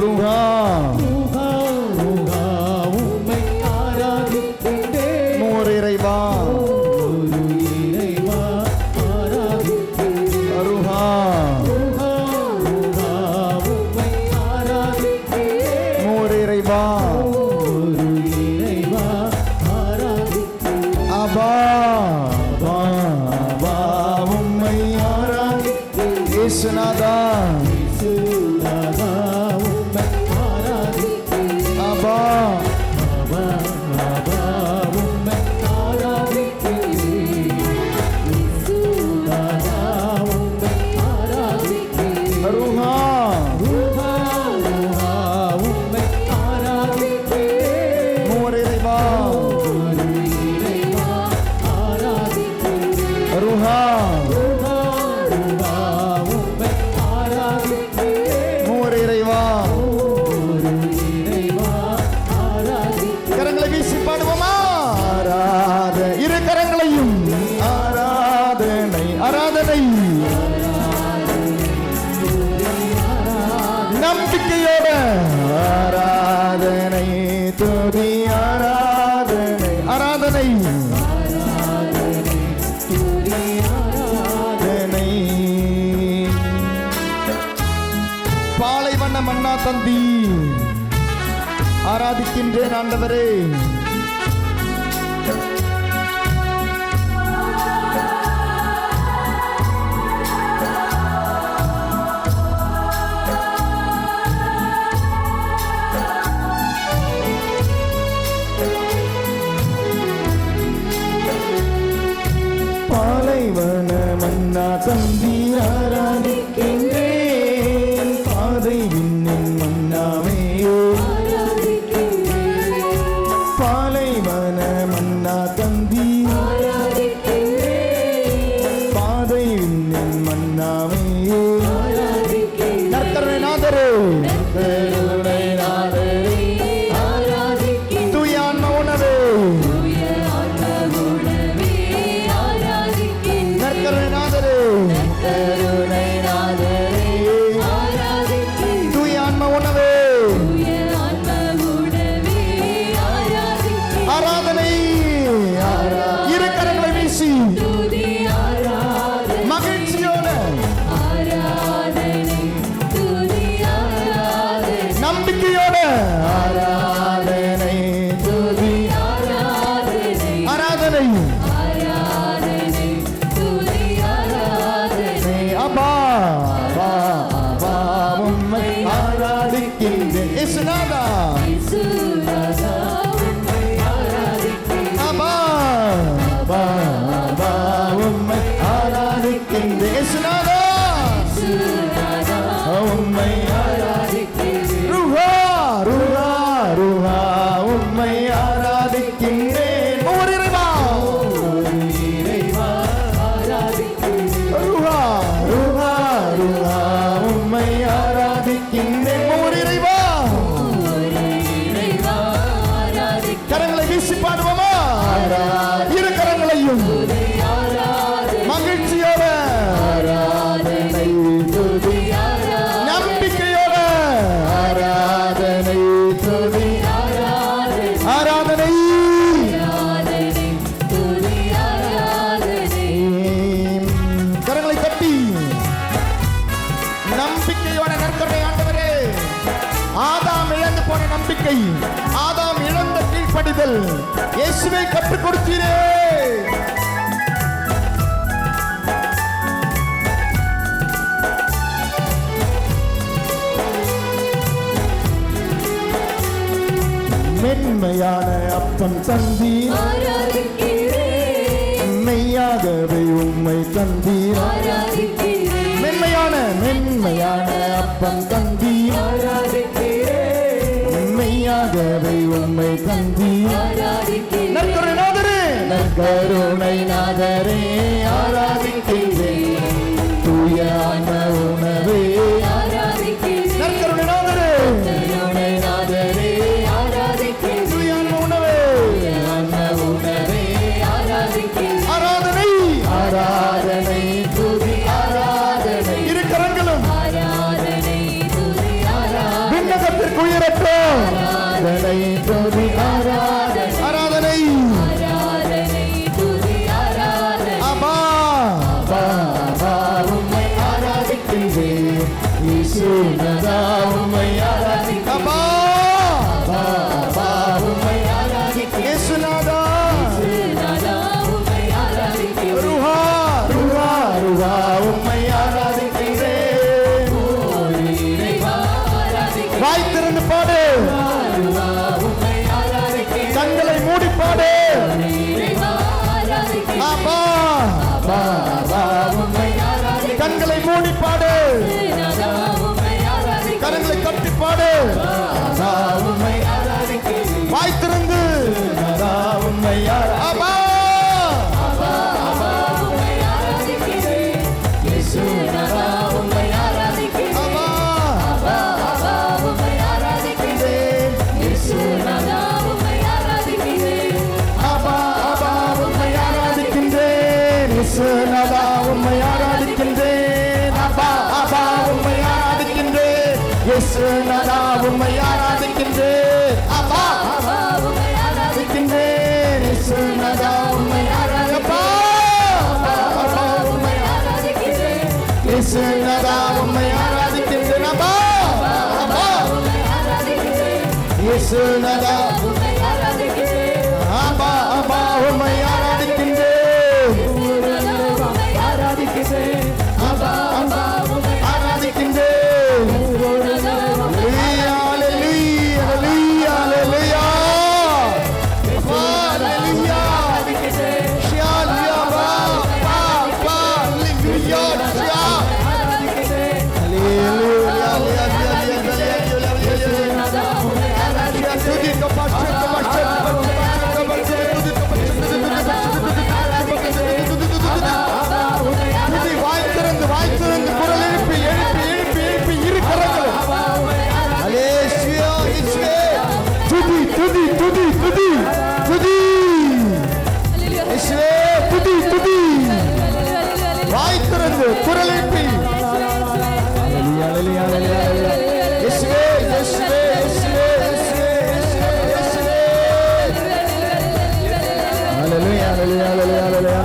Ruah Ruah Ruah உம்மை ஆராதிக்கின்றேன். Moore இறைவா ஒரு இறைவா ஆராதிக்கின்றேன். ரூஹா ரூஹா ரூஹா உம்மை ஆராதிக்கின்றேன். மூர் இறைவா ஒரு இறைவா ஆராதிக்கின்றேன். அபா அபா அபா உம்மை ஆராதிக்கிறேன். இயேசுநாதா இயேசுநாதா உம்மை ஆராதிக்கின்றேன். அபா அபா அபா உம்மை ஆராதிக்கின்றேன். இயேசுநாதா உம்மை ஆராதிக்கின்றேன். ரூஹா ரூஹா ரூஹா உம்மை ஆராதிக்கின்றேன். மூர் இறைவா ஒரு இறைவா ஆராதிக்கின்றேன். ரூஹா ரூஹா ரூஹா உம்மை ஆராதிக்கின்றேன். மூர் இறைவா ஒரு இறைவா ஆராதிக்கின்றேன். கரங்களை வீசி பாடுவோமா? ஆராத இரு கரங்களையும் ஆராதனை ஆராதனை நம்பிக்கையோட ஆராதனை துதி ஆராதனை ஆராதனை ஆராதனை பாலைவன மன்னா தந்தி ஆராதிக்கின்றேன் ஆண்டவரே. பாலைவன மன்னா தந்தி ஆராதிக்கின்றேன். பாதை விண்ணின் மன்னாவையோ பாலைவன மன்னா தந்தி பாதை விண்ணின் மன்னாவையோ நற்கருணைநாதரே தூய ஆன்ம உணவே நற்கருணைநாதரே தூய ஆன்ம உணவே ஆராதனை இரு கரங்களை வீசி மகிழ்ச்சியோட நம்பிக்கையோட ஆராதனை துதி ஆராதனை அப்பா அப்பா அப்பா உம்மை ஆராதிக்கின்றேன். இயேசுநாதா அப்பா அப்பா அப்பா உம்மை ஆராதிக்கின்றேன். இயேசுநாதா உம்மை ரூஹா ரூஹா ரூஹா உம்மை ஆராதிக்கின்றேன். மூர் இறைவா ரூஹா ரூஹா ரூஹா உம்மை ஆராதிக்கின்றேன். மூர் இறைவா கரங்களை வீசி பாடுவோமா? இரு கரங்களையும் மகிழ்ச்சியோட ஆராதனை துதி நம்பிக்கையோட ஆராதனை துதி ஆராதனை கரங்களை தட்டி நம்பிக்கையோட நற்கருணை ஆண்டவரே. ஆதாம் இழந்து போன நம்பிக்கை, ஆதாம் இழந்த கீழ்ப்படிதல் இயேசுவை கற்றுக் கொடுத்தீரே. மென்மையான அப்பம் தந்தீர், மெய்யாகவே உம்மை தந்தீர். மென்மையான அப்பம் தந்தீர், மெய்யாகவே உம்மை தந்தீர். நற்கருணைநாதரே நற்கருணைநாதரே ஆராதிக்கின்றேன். தூய ஆன்ம உணவே நற்கருணைநாதரே தூய ஆன்ம உணவே ஆராதனை ஆராதனை துதி ஆராதனை இரு கரங்களும் விண்ணக இயேசுநாதா உம்மை ஆராதிக்கிறேன் அப்பா அப்பா உம்மை ஆராதிக்கிறேன் இயேசுநாதா இயேசுநாதா உம்மை ஆராதிக்கிறேன் ருஹா ருஹா ருஹா உம்மை ஆராதிக்கிறேன் ஓ இறைவா ஆராதிக்கிறேன் வாய் திறந்து பாடு ருஹா உம்மை ஆராதிக்கிறேன் கண்களை மூடி பாடு இறைவா ஆராதிக்கிறேன் அப்பா அப்பா உம்மை ஆராதிக்கிறேன் கண்களை மூடி பாடு இயேசுநாதா உம்மை ஆராதிக்கிறேன் கரங்களை கட்டி பாடு அப்பா உம்மை ஆராதிக்கிறேன் வாய் திறந்து உண்மை அப்பா உம்மை ஆராதிக்கிறேன் இயேசுநாதா உம்மை ஆராதிக்கிறேன் அப்பா உம்மை ஆராதிக்கிறேன் இயேசுநாதா உம்மை ஆராதிக்கிறேன் அப்பா அப்பா உண்மை ஆராதிக்கின்றேன் இயேசுநாதா உண்மை ஆராதிக்கின்றேன் அப்பா அப்பா உண்மை ஆராதிக்கின்றேன் இயேசுநாதா உண்மை ஆராதிக்கின்றேன் அப்பா உம்மை ஆராதிக்கின்றேன் இயேசுநாதா உண்மை அப்பா அப்பா உண்மை ஆராதிக்கிறேன் இயேசுநாதா உண்மை ஆராதிக்கின்றேன் அப்பா அப்பா உம்மை ஆராதிக்கிறேன் இயேசுநாதா உம்மை ஆராதிக்கிறேன் அப்பா அப்பா உண்மை ஆராதிக்கின்றேன் உம்மை ஆராதிக்கிறேன் அப்பா அப்பா உம்மை ஆராதிக்கின்றேன் Hallelujah, hallelujah, hallelujah, hallelujah. Appa, hallelujah. Hallelujah, Appa, Appa, hallelujah, hallelujah, hallelujah. Tudi kapashe, kapashe, kapashe, துதி வாய் திறந்து குரல் எழுப்பி எழுப்பி எழுப்பி எழுப்பி இரு கரங்கள் ஹalleluya இயேசுவே துதி துதி துதி துதி துதி இயேசுவே துதி துதி வாய் திறந்து குரல் எழுப்பி ஹalleluya ஹalleluya ஹalleluya இயேசுவே இயேசுவே இயேசுவே இயேசுவே ஹalleluya ஹalleluya ஹalleluya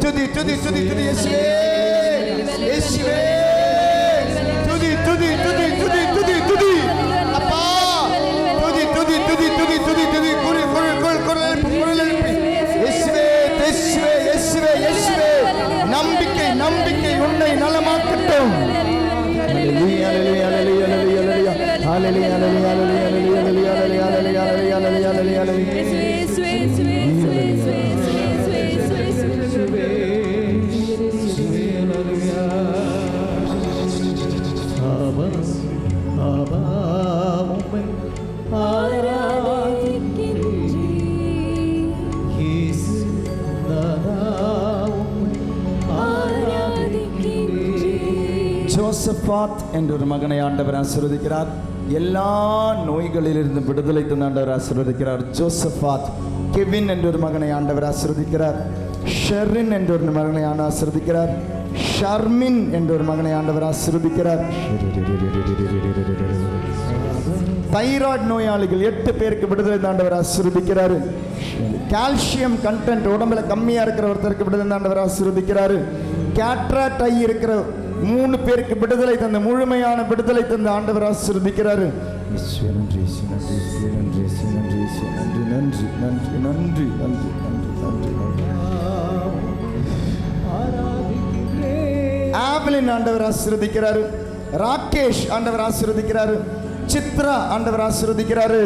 துதி துதி துதி துதி இயேசுவே இயேசுவே துதி துதி துதி துதி துதி துதி அப்பா துதி துதி துதி துதி துதி துதி குரல் எழுப்பி இயேசுவே இயேசுவே இயேசுவே இயேசுவே நம்பிக்கை நம்பிக்கை உன்னை நலமாக்கட்டும் ஹalleluya ஹalleluya ஹalleluya ஹalleluya ஹalleluya ஹalleluya ஹalleluya ஹalleluya ஹalleluya ஜோசபாத் என்ற ஒரு மகனை ஆண்டவர் ஆசீர்வதிக்கிறார். எல்லா நோய்களிலிருந்து விடுதலை தந்த ஆண்டவர் ஆசீர்வதிக்கிறார். ஜோசபாத். கெவின் என்ற ஒரு மகனை ஆண்டவர் ஆசீர்வதிக்கிறார். ஷெரின் என்ற ஒரு மகனை ஆசீர்வதிக்கிறார். ஷர்மின் என்ற ஒரு மகனை ஆண்டவர் ஆசீர்வதிக்கிறார். தைராய்டு நோயாளிகள் 8 பேருக்கு விடுதலை ஆண்டவர் ஆசீர்வதிக்கிறார். கால்சியம் கண்டென்ட் உடம்புல கம்மியா இருக்கிற ஒருத்தருக்கு விடுதலை ஆண்டவர் ஆசீர்வதிக்கிறார். கேட்ராக்ட் ஐ இருக்கிற 3 பேருக்கு விடுதலை தந்த முழுமையான விடுதலை தந்த ஆண்டவர் ஆசீர்வதிக்கிறார். நன்றி நன்றி நன்றி நன்றி நன்றி நன்றி நன்றி நன்றி நன்றி நன்றி ஆவலின் ஆண்டவர் ஆசீர்வதிக்கிறார். ராகேஷ் ஆண்டவர் ஆசீர்வதிக்கிறார். சித்ரா ஆண்டவர் ஆசீர்வதிக்கிறார்.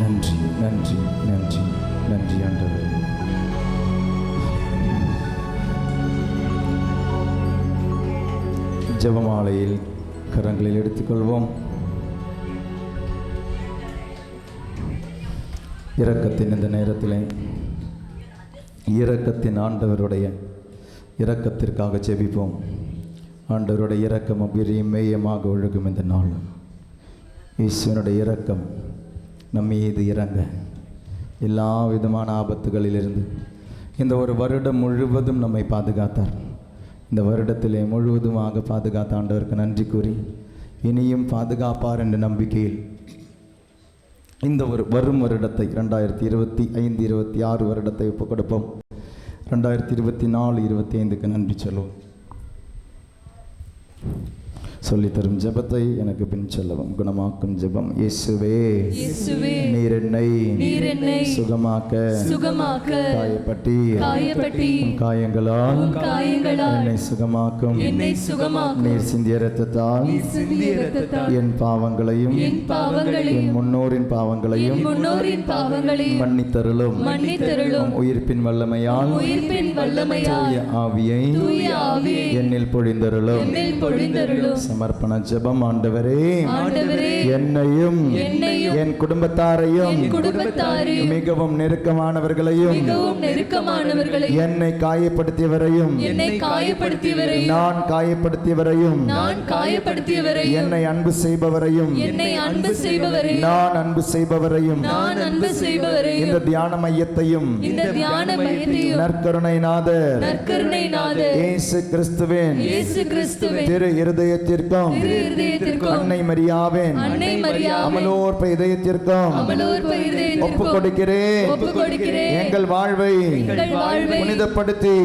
நன்றி நன்றி நன்றி நன்றி ஆண்டவர். ஜெபமாலையில் கரங்களில் எடுத்துக்கொள்வோம். இரக்கத்தின் இந்த நேரத்தில் இரக்கத்தின் ஆண்டவருடைய இரக்கத்திற்காக ஜெபிப்போம். ஆண்டவருடைய இரக்கம் அபிரியும் மேயமாக ஒழுகும் இந்த நாள். ஈஸ்வனுடைய இரக்கம் நம் மீது இறங்க எல்லா விதமான ஆபத்துகளிலிருந்து இந்த ஒரு வருடம் முழுவதும் நம்மை பாதுகாத்தார். இந்த வருடத்திலே முழுவதுமாக பாதுகாத்த ஆண்டவருக்கு நன்றி கூறி இனியும் பாதுகாப்பார் என்ற நம்பிக்கையில் இந்த ஒரு வரும் வருடத்தை 2025-26 வருடத்தை ஒப்புக் கொடுப்போம். 2024-25க்கு நன்றி சொல்லுவோம். சொல்லித்தரும் ஜெபத்தை எனக்கு பின் சொல்லவும். குணமாக்கும் ஜெபம். இயேசுவே நீர் என்னை சுகமாக்க காயப்பட்டி காயங்களால் என்னை சுகமாக்கும். நீர் சிந்திய இரத்தத்தால் என் பாவங்களையும் என் முன்னோரின் பாவங்களையும் மன்னித்தருளும். உயிர்ப்பின் வல்லமையால் தூய ஆவியை என்னில் பொழிந்தருளும். சமர்ப்பண ஜெபம். ஆண்டவரே என்னையும் என் குடும்பத்தாரையும் மிகவும் நெருக்கமானவர்களையும் என்னை காயப்படுத்தியவரையும் நான் காயப்படுத்தியவரையும் என்னை அன்பு செய்பவரையும் நான் அன்பு செய்பவரையும் இந்த தியான மையத்தையும் நற்கருணைநாதர் இயேசு கிறிஸ்துவின் திரு இருதயத்திற்கும் அன்னை மரியாவின் அமலோற்ப இதயத்திற்கும் ஒப்புக் கொடுக்கிறேன். எங்கள் வாழ்வை புனிதப்படுத்தி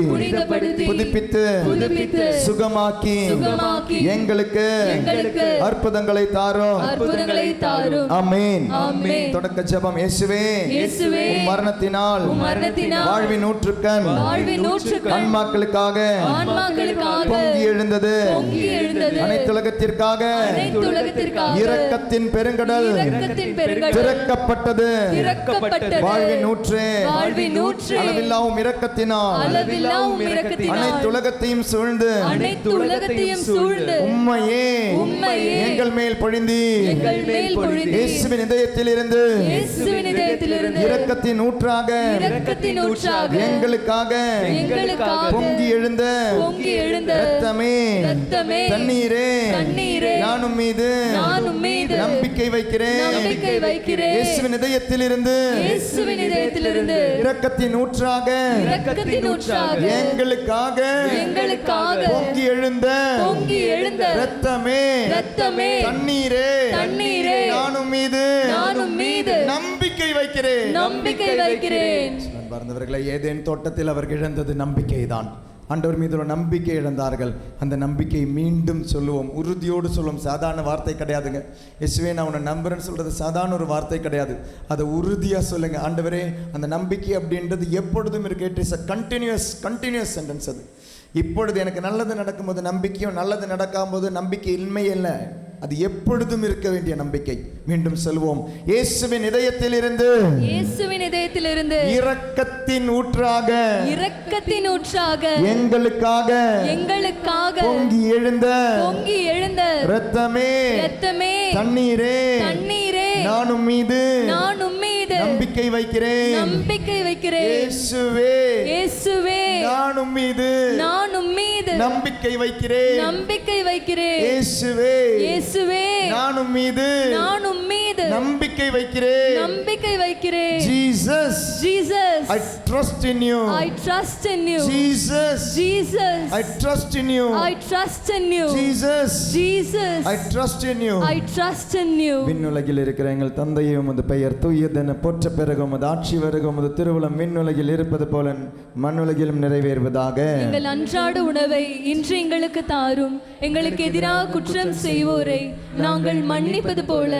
புதுப்பித்து சுகமாக்கி எங்களுக்கு அற்புதங்களை தாரும். ஆமென். தொடக்க ஜெபம். இயேசுவே உம் மரணத்தினால் வாழ்வின் ஊற்றுக்கண் ஆன்மாக்களுக்காக பொங்கி எழுந்தது. அனைத்துலகத்திற்காக இரக்கத்தின் பெருங்கடல் திறக்கப்பட்டது. வாழ்வின் ஊற்றே அளவில்லாவும் இரக்கத்தினால் அனைத்துலகத்தையும் சூழ்ந்து உம்மையே எங்கள் மேல் பொழிந்தி இயேசுவின் இதயத்தில் இருந்து இரக்கத்தின் ஊற்றாக எங்களுக்காக பொங்கி எழுந்த இரத்தமே தண்ணீரே நானும் மீது நம்பிக்கை வைக்கிறேன். இயேசுவின் இதயத்தில் இருந்து இரக்கத்தின் ஊற்றாக எங்களுக்காக பொங்கி எழுந்த இரத்தமே தண்ணீரே நானும் மீது நம்பிக்கை வைக்கிறேன். பார்ந்தவர்களை ஏதேன் தோட்டத்தில் அவர்கள் இழந்தது நம்பிக்கை தான். ஆண்டவர் மீது ஒரு நம்பிக்கை இழந்தார்கள். அந்த நம்பிக்கையை மீண்டும் சொல்லுவோம், உறுதியோடு சொல்லுவோம். சாதாரண வார்த்தை கிடையாதுங்க. இயேசுவே நான் உன்னை நம்புறேன்னு சொல்கிறது சாதாரண ஒரு வார்த்தை கிடையாது. அதை உறுதியாக சொல்லுங்க. ஆண்டவரே அந்த நம்பிக்கை அப்படின்றது எப்பொழுதும் இருக்கு. It is a continuous sentence. அது இப்பொழுது எனக்கு நல்லது நடக்கும்போது நம்பிக்கையும் நல்லது நடக்காம்போது நம்பிக்கை இன்மை இல்லை. அது எப்பொழுதும் இருக்க வேண்டிய நம்பிக்கை. மீண்டும் சொல்வோம், இயேசுவின் இதயத்தில் இருந்து இரக்கத்தின் ஊற்றாக எங்களுக்காக பொங்கி எழுந்த இரத்தமே தண்ணீரே நானும் மீது நம்பிக்கை வைக்கிறேன். இயேசுவே நானும் மீது நம்பிக்கை வைக்கிறேன். இயேசுவே நானும் மீது நம்பிக்கை வைக்கிறேன். Jesus I trust in you. Jesus I trust in you. Jesus I trust in you. விண்ணுலகில் இருக்கிற எங்கள் தந்தையே உமது பெயர் தூயதென போற்ற பிறகு உமது ஆட்சி வருக. உமது திருவுளம் விண்ணுலகில் இருப்பது போல மண்ணுலகிலும் நிறைவேறுவதாக. எங்கள் அன்றாட உணவை இன்று எங்களுக்கு தாரும். எங்களுக்கு எதிராக குற்றம் செய்வோரை நாங்கள் மன்னிப்பது போல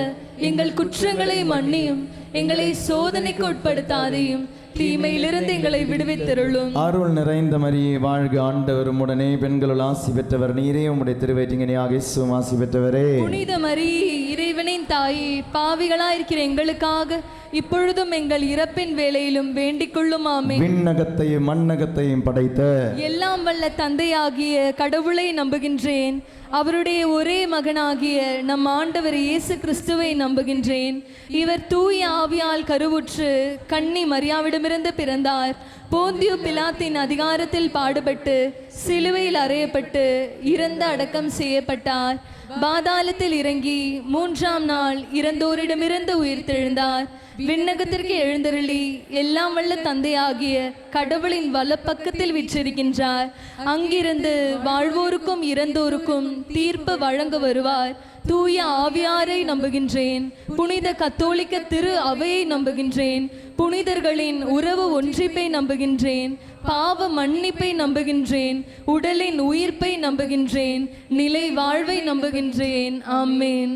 எங்கள் குற்றங்களை மன்னியும். எங்களை சோதனைக்கு உட்படுத்தாதையும் தீமையிலிருந்து எங்களை விடுவித்தருளும். அருள் நிறைந்த மரியே வாழ்க, ஆண்டவர் உம்முடனே, பெண்களுள் ஆசி பெற்றவர் நீரே. உம்முடைய திருவயிற்றிங்கனியாக இயேசுவும் ஆசி பெற்றவரே. புனித மரியே இறைவனின் தாயே, பாவிகளாயிருக்கிற எங்களுக்காக இப்பொழுதும் எங்கள் இறப்பின் வேளையிலும் வேண்டிக் கொள்ளும். ஆமென். விண்ணகத்தையும் மண்ணகத்தையும் படைத்த எல்லாம் வல்ல தந்தையாகிய கடவுளை நம்புகின்றேன். அவருடைய ஒரே மகனாகிய நம் ஆண்டவர் இயேசு கிறிஸ்துவை நம்புகின்றேன். இவர் தூய ஆவியால் கருவுற்று கன்னி மரியாவிடமிருந்து பிறந்தார். போந்தியு பிலாத்தின் அதிகாரத்தில் பாடுபட்டு சிலுவையில் அறையப்பட்டு இறந்து அடக்கம் செய்யப்பட்டார். பாதாளத்தில் இறங்கி 3ஆம் நாள் இறந்தோரிடமிருந்து உயிர்த்தெழுந்தார். விண்ணகத்திற்கு எழுந்தருளி எல்லாம் வல்ல தந்தையாகிய கடவுளின் வலப்பக்கத்தில் வீற்றிருக்கின்றார். அங்கிருந்து வாழ்வோருக்கும் இறந்தோருக்கும் தீர்ப்பு வழங்க வருவார். தூய ஆவியாரை நம்புகின்றேன். புனித கத்தோலிக்க திரு அவையை நம்புகின்றேன். புனிதர்களின் உறவு ஒன்றிப்பை நம்புகின்றேன். பாவ மன்னிப்பை நம்புகின்றேன். உடலின் உயிர்ப்பை நம்புகின்றேன். நிலை வாழ்வை நம்புகின்றேன். ஆமென்.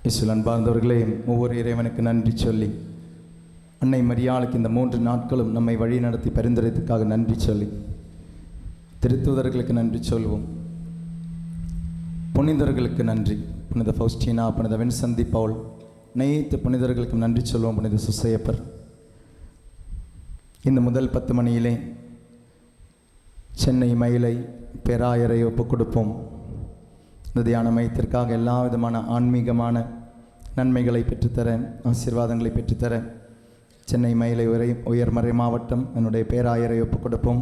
இயேசுவில் அன்பார்ந்தவர்களே, ஒவ்வொரு இறைவனுக்கு நன்றி சொல்லி, அன்னை மரியாளுக்கு இந்த 3 நாட்களும் நம்மை வழி நடத்தி பரிந்துரைத்துக்காக நன்றி சொல்லி, திருத்தூதர்களுக்கு நன்றி சொல்வோம். புனிதர்களுக்கு நன்றி. புனித ஃபவுஸ்டீனா, புனித வின்சந்தி பவுல், அனைத்து புனிதர்களுக்கும் நன்றி சொல்வோம். புனித சுசையப்பர், இந்த முதல் 10 மணியிலே சென்னை மயிலை பேராயரை ஒப்புக் கொடுப்போம். இந்த தியான மையத்திற்காக எல்லா விதமான ஆன்மீகமான நன்மைகளை பெற்றுத்தர, ஆசீர்வாதங்களை பெற்றுத்தர சென்னை மயிலை உயர்மறை மாவட்டம் என்னுடைய பேராயரை ஒப்புக் கொடுப்போம்.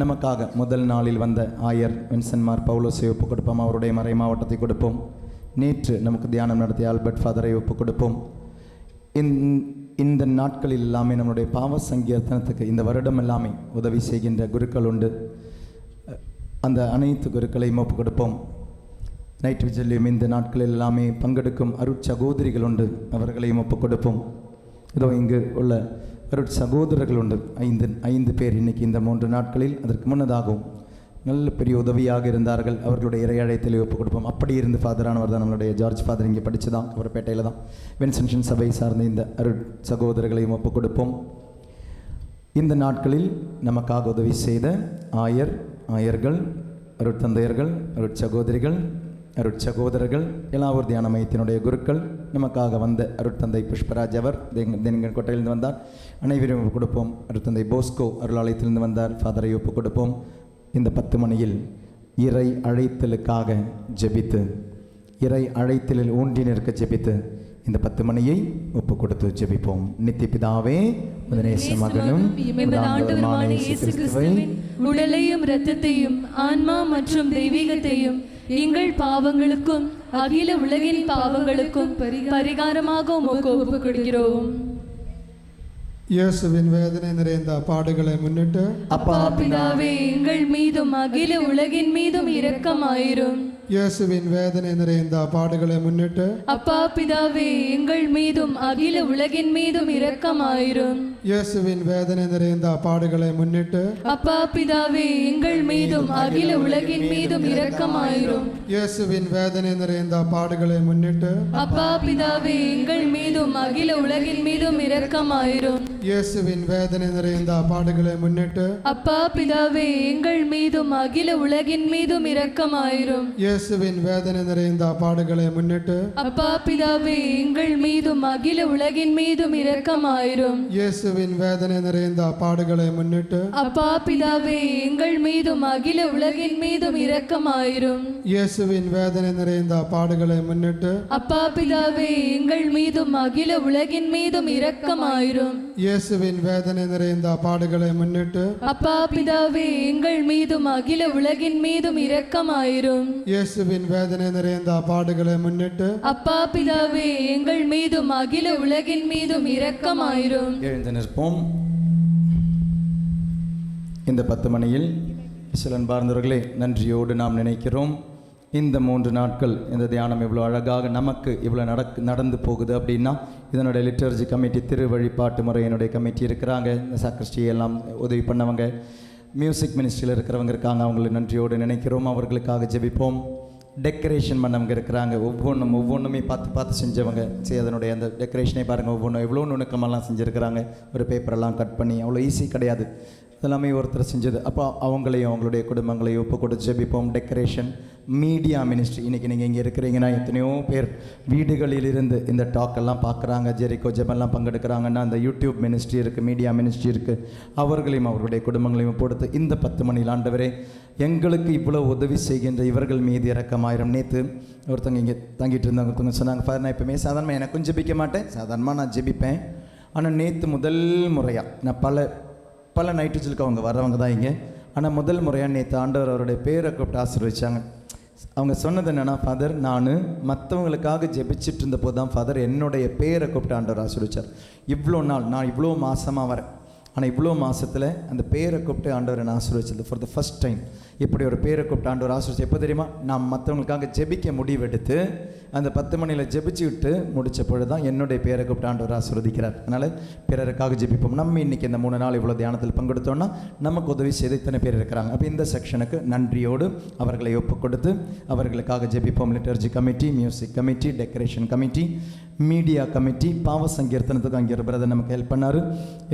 நமக்காக முதல் நாளில் வந்த ஆயர் வின்சென்ட் பவுலோஸை ஒப்புக் கொடுப்போம். அவருடைய மறை மாவட்டத்தை கொடுப்போம். நேற்று நமக்கு தியானம் நடத்திய ஆல்பர்ட் ஃபாதரை ஒப்புக் கொடுப்போம். இந்த நாட்களில் எல்லாமே நம்முடைய பாவ சங்கீர்த்தனத்துக்கு இந்த வருடம் எல்லாமே உதவி செய்கின்ற குருக்கள் உண்டு. அந்த அனைத்து குருக்களையும் ஒப்புக் கொடுப்போம். நைட் விஜிலையும் இந்த நாட்களில் எல்லாமே பங்கெடுக்கும் அருட்சகோதரிகள் உண்டு, அவர்களையும் ஒப்புக் கொடுப்போம். இதோ இங்கு உள்ள அருட்சகோதரர்கள் உண்டு, 5 பேர் இன்றைக்கி இந்த 3 நாட்களில். அதற்கு முன்னதாகவும் நல்ல பெரிய உதவியாக இருந்தார்கள். அவர்களுடைய இறை அழைத்தலை ஒப்புக் கொடுப்போம். அப்படி இருந்து ஃபாதரானவர் தான் நம்மளுடைய ஜார்ஜ் ஃபாதர், இங்கே படிச்சுதான் அவர் பேட்டையில் தான். வின்சென்ஷன் சபை சார்ந்த இந்த அருட்சகோதரர்களையும் ஒப்புக் கொடுப்போம். இந்த நாட்களில் நமக்காக உதவி செய்த ஆயர்கள், அருட்தந்தையர்கள், அருட்சகோதரிகள், அருட்சகோதரர்கள், எல்லாவூர் தியான மையத்தினுடைய குருக்கள், நமக்காக வந்த அருட்தந்தை புஷ்பராஜ் அவர் கோட்டையிலிருந்து வந்தார், அனைவரையும் ஒப்புக் கொடுப்போம். அருட்தந்தை போஸ்கோ அருளாலயத்திலிருந்து வந்தார், ஃபாதரை ஒப்புக் கொடுப்போம். இந்த 10 மணியில் இறை அழைத்தலுக்காக ஜெபித்து, இறை அழைத்தலில் ஊன்றி நிற்க ஜெபித்து இந்த 10 மணியை ஒப்புக் கொடுத்து ஜெபிப்போம். நித்திய பிதாவே, நேச மகனும் உடலையும் இரத்தத்தையும் ஆன்மா மற்றும் தெய்வீகத்தையும் எங்கள் பாவங்களுக்கும் அகில உலகின் பாவங்களுக்கும் பரிகாரமாக உமக்கு ஒப்புக் கொடுக்கிறோம். இயேசுவின் வேதனை நிறைந்த பாடுகளை முன்னிட்டு, அப்பா பிதாவே, எங்கள் மீதும் அகில உலகின் மீதும் இரக்கமாயிரும். இயேசுவின் வேதனை நிறைந்த பாடுகளை முன்னிட்டு, அப்பா பிதாவே, எங்கள் மீதும் அகில உலகின் மீதும் இரக்கமாயிரும். இயேசுவின் வேதனை நிறைந்த பாடுகளை முன்னிட்டு, அப்பா பிதாவே, எங்கள் மீதும் அகில உலகின் மீதும் இரக்கமாயிரும். இயேசுவின் வேதனை நிறைந்த பாடுகளை முன்னிட்டு, அப்பா பிதாவே, எங்கள் மீதும் அகில உலகின் மீதும் இரக்கமாயிரும். இயேசுவின் வேதனை நிறைந்த பாடுகளை முன்னிட்டு, அப்பா பிதாவே, எங்கள் மீதும் அகில உலகின் மீதும் இரக்கமாயிரும். இயேசுவின் வேதனை நிறைந்த பாடுகளை முன்னிட்டு, அப்பா பிதாவே, எங்கள் மீதும் அகில உலகின் மீதும் இரக்கமாயிரும். இயேசுவின் வேதனை நிறைந்த பாடுகளை முன்னிட்டு, அப்பா பிதாவே, எங்கள் மீதும் அகில உலகின் மீதும் இரக்கமாயிரும். இயேசுவின் வேதனை நிறைந்த பாடுகளை முன்னிட்டு, அப்பா பிதாவே, எங்கள் மீதும் அகில உலகின் மீதும் இரக்கமாயிரும். இயேசுவின் வேதனை நிறைந்த பாடுகளை முன்னிட்டு, அப்பா பிதாவே, எங்கள் மீதும் அகில உலகின் மீதும் இரக்கமாயிரும். இயேசுவின் வேதனை நிறைந்த பாடுகளை முன்னிட்டு, அப்பா பிதாவே, எங்கள் மீதும் அகில உலகின் மீதும் இரக்கமாயிரும். எழுந்து நிற்போம். இந்த 10 மணியில் சில அன்பார்ந்தவர்களே, நன்றியோடு நாம் நினைக்கிறோம். இந்த 3 நாட்கள் இந்த தியானம் இவ்வளோ அழகாக நமக்கு இவ்வளோ நடந்து போகுது அப்படின்னா, இதனுடைய லிட்டர்ஜி கமிட்டி, திரு வழிபாட்டு முறையினுடைய கமிட்டி இருக்கிறாங்க, இந்த சாக்ரிஸ்டி எல்லாம் உதவி பண்ணவங்க, மியூசிக் மினிஸ்ட்ரியில் இருக்கிறவங்க இருக்காங்க, அவங்களை நன்றியோடு நினைக்கிறோம். அவர்களுக்காக ஜெபிப்போம். டெக்கரேஷன் பண்ணவங்க இருக்கிறாங்க, ஒவ்வொன்றுமே பார்த்து செஞ்சவங்க. சரி, அதனுடைய அந்த டெக்கரேஷனே பாருங்கள், ஒவ்வொன்றும் எவ்வளோ நுணுக்கமெல்லாம் செஞ்சுருக்கிறாங்க. ஒரு பேப்பரெல்லாம் கட் பண்ணி, அவ்வளோ ஈஸி கிடையாது. இதெல்லாமே ஒருத்தர் செஞ்சது. அப்போ அவங்களையும் அவங்களுடைய குடும்பங்களையும் ஒப்பு கொடுத்து ஜெபிப்போம். டெக்கரேஷன் மீடியா மினிஸ்ட்ரி, இன்றைக்கி நீங்கள் இங்கே இருக்கிறீங்கன்னா எத்தனையோ பேர் வீடுகளில் இருந்து இந்த டாக்கெல்லாம் பார்க்குறாங்க, ஜெரிகோ ஜெபெல்லாம் பங்கெடுக்கிறாங்கன்னா அந்த யூடியூப் மினிஸ்ட்ரி இருக்குது, மீடியா மினிஸ்ட்ரி இருக்குது. அவர்களையும் அவர்களுடைய குடும்பங்களையும் கொடுத்து இந்த 10 மணியில் ஆண்டவரே எங்களுக்கு இவ்வளோ உதவி செய்கின்ற இவர்கள் மீது இரக்கமாயிரம். நேற்று ஒருத்தவங்க இங்கே தங்கிட்டு இருந்தாங்க, ஒருத்தவங்க சொன்னாங்க, ஃபாதர் நான் எப்பவுமே சாதாரணமாக எனக்கும் ஜெபிக்க மாட்டேன், சாதாரணமாக நான் ஜெபிப்பேன். ஆனால் நேற்று முதல் முறையாக நான் பல நைட்டுகளுக்கு அவங்க வர்றவங்க தான் இங்கே, ஆனால் முதல் முறையாக நேற்று ஆண்டவர் அவருடைய பேரை கூப்பிட்டு ஆசீர்வதிச்சாங்க. அவங்க சொன்னது என்னென்னா, ஃபாதர் நான் மற்றவங்களுக்காக ஜெபிச்சுட்டு இருந்த போது தான் ஃபாதர் என்னுடைய பேரை கூப்பிட்டு ஆண்டவர் ஆசீர்வதிச்சார். இவ்வளோ நாள் நான் இவ்வளோ மாதமாக வரேன், ஆனால் இவ்வளோ மாதத்தில் அந்த பேரை கூப்பிட்டு ஆண்டவர் என்னை ஆசீர்வதிச்சது ஃபார் த ஃபஸ்ட் டைம். இப்படி ஒரு பேரை கூப்பிட்டு ஆண்டவர் ஆசீர்வதிச்சு எப்போ தெரியுமா, நான் மற்றவங்களுக்காக ஜெபிக்க முடிவெடுத்து அந்த 10 மணியில் ஜெபிச்சுக்கிட்டு முடித்த பொழுது தான் என்னுடைய பேரை கூப்பிட்டு ஆண்டவர் ஆசீர்வதிக்கிறார். அதனால் பிறருக்காக ஜெபிப்போம். நம்ம இன்றைக்கி இந்த 3 நாள் இவ்வளோ தியானத்தில் பங்கெடுத்தோன்னா நமக்கு உதவி செய்து இத்தனை பேர் இருக்கிறாங்க. அப்போ இந்த செக்ஷனுக்கு நன்றியோடு அவர்களை ஒப்பு கொடுத்து அவர்களுக்காக ஜெபிப்போம். Liturgy committee, music committee, decoration committee, media committee, பாவ சங்கீர்த்தனத்துக்கு அங்கே ஒரு பிரதர் நமக்கு ஹெல்ப் பண்ணார்.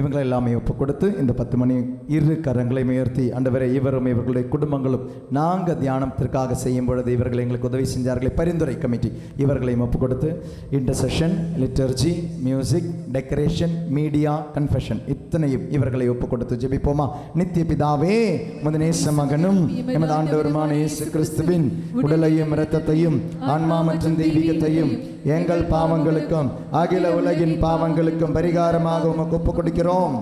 இவங்களை எல்லாமே ஒப்பு கொடுத்து இந்த 10 மணி இரு கரங்களை உயர்த்தி ஆண்டவரே இவரும் இவர்களுடைய குடும்பங்களும் நாங்கள் தியானத்திற்காக செய்யும் பொழுது இவர்கள் எங்களுக்கு உதவி செஞ்சார்களே, பரிந்துரை கமிட்டி இவர்களையும் ஒப்பு கொடுத்து intercession, liturgy, music, decoration, media, confession இத்தனையும் இவர்களை ஒப்பு கொடுத்து ஜெபிப்போமா. நித்திய பிதாவே, உமது நேச மகனும் எமது ஆண்டவருமான இயேசு கிறிஸ்துவின் உடலையும் இரத்தத்தையும் ஆன்மா மற்றும் தெய்வீகத்தையும் எங்கள் பாவங்களுக்கும் அகில உலகின் பாவங்களுக்கும் பரிகாரமாக உமக்கு ஒப்பு கொடுக்கிறோம்.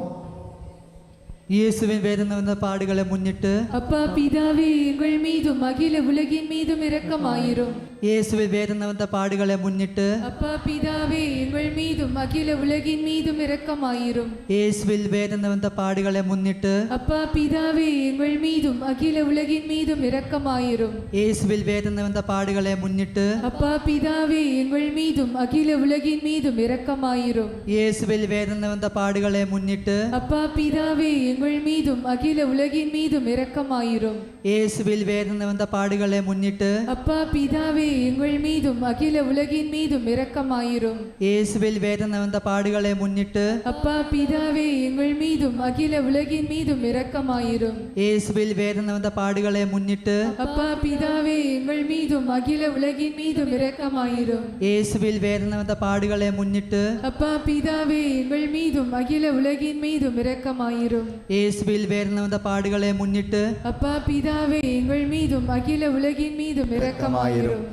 இயேசுவின் வேதனை வந்த பாடுகளை முன்னிட்டு அப்பா பிதாவே எங்கள் மீதும் அகில உலகின் மீதும் இரக்கமாயிரும். இயேசுவின் வேதனை வந்த பாடுகளை முன்னிட்டு அப்பா பிதாவே எங்கள் மீதும் அகில உலகின் மீதும் இரக்கமாயிரும். இயேசுவின் வேதனை வந்த பாடுகளை முன்னிட்டு அப்பா பிதாவே எங்கள் மீதும் அகில உலகின் மீதும் இரக்கமாயிரும். இயேசுவின் வேதனை வந்த பாடுகளை முன்னிட்டு அப்பா பிதாவே எங்கள் மீதும் அகில உலகின் மீதும் இரக்கமாயிரும். இயேசுவின் வேதனை வந்த பாடுகளை முன்னிட்டு அப்பா பிதாவே எங்கள் மீதும் அகில உலகின் மீதும் இரக்கமாயிரும். இயேசுவின் வேதனை வந்த பாடுகளை முன்னிட்டு அப்பா பிதாவே எங்கள் மீதும் அகில உலகின் மீதும் இரக்கமாயிரும். இயேசுவின் வேதனை வந்த பாடுகளை முன்னிட்டு அப்பா பிதாவே எங்கள் மீதும் அகில உலகின் மீதும் இரக்கமாயிரும். இயேசுவின் வேதனை வந்த பாடுகளை முன்னிட்டு அப்பா பிதாவே எங்கள் மீதும் அகில உலகின் மீதும் இரக்கமாயிரும். இயேசுவின் வேதனை வந்த பாடுகளை முன்னிட்டு அப்பா பிதாவே எங்கள் மீதும் அகில உலகின் மீதும் இரக்கமாயிரும். இயேசுவின் வேதனை வந்த பாடுகளை முன்னிட்டு அப்பா பிதாவே எங்கள் மீதும் அகில உலகின் மீதும் இரக்கமாயிரும்.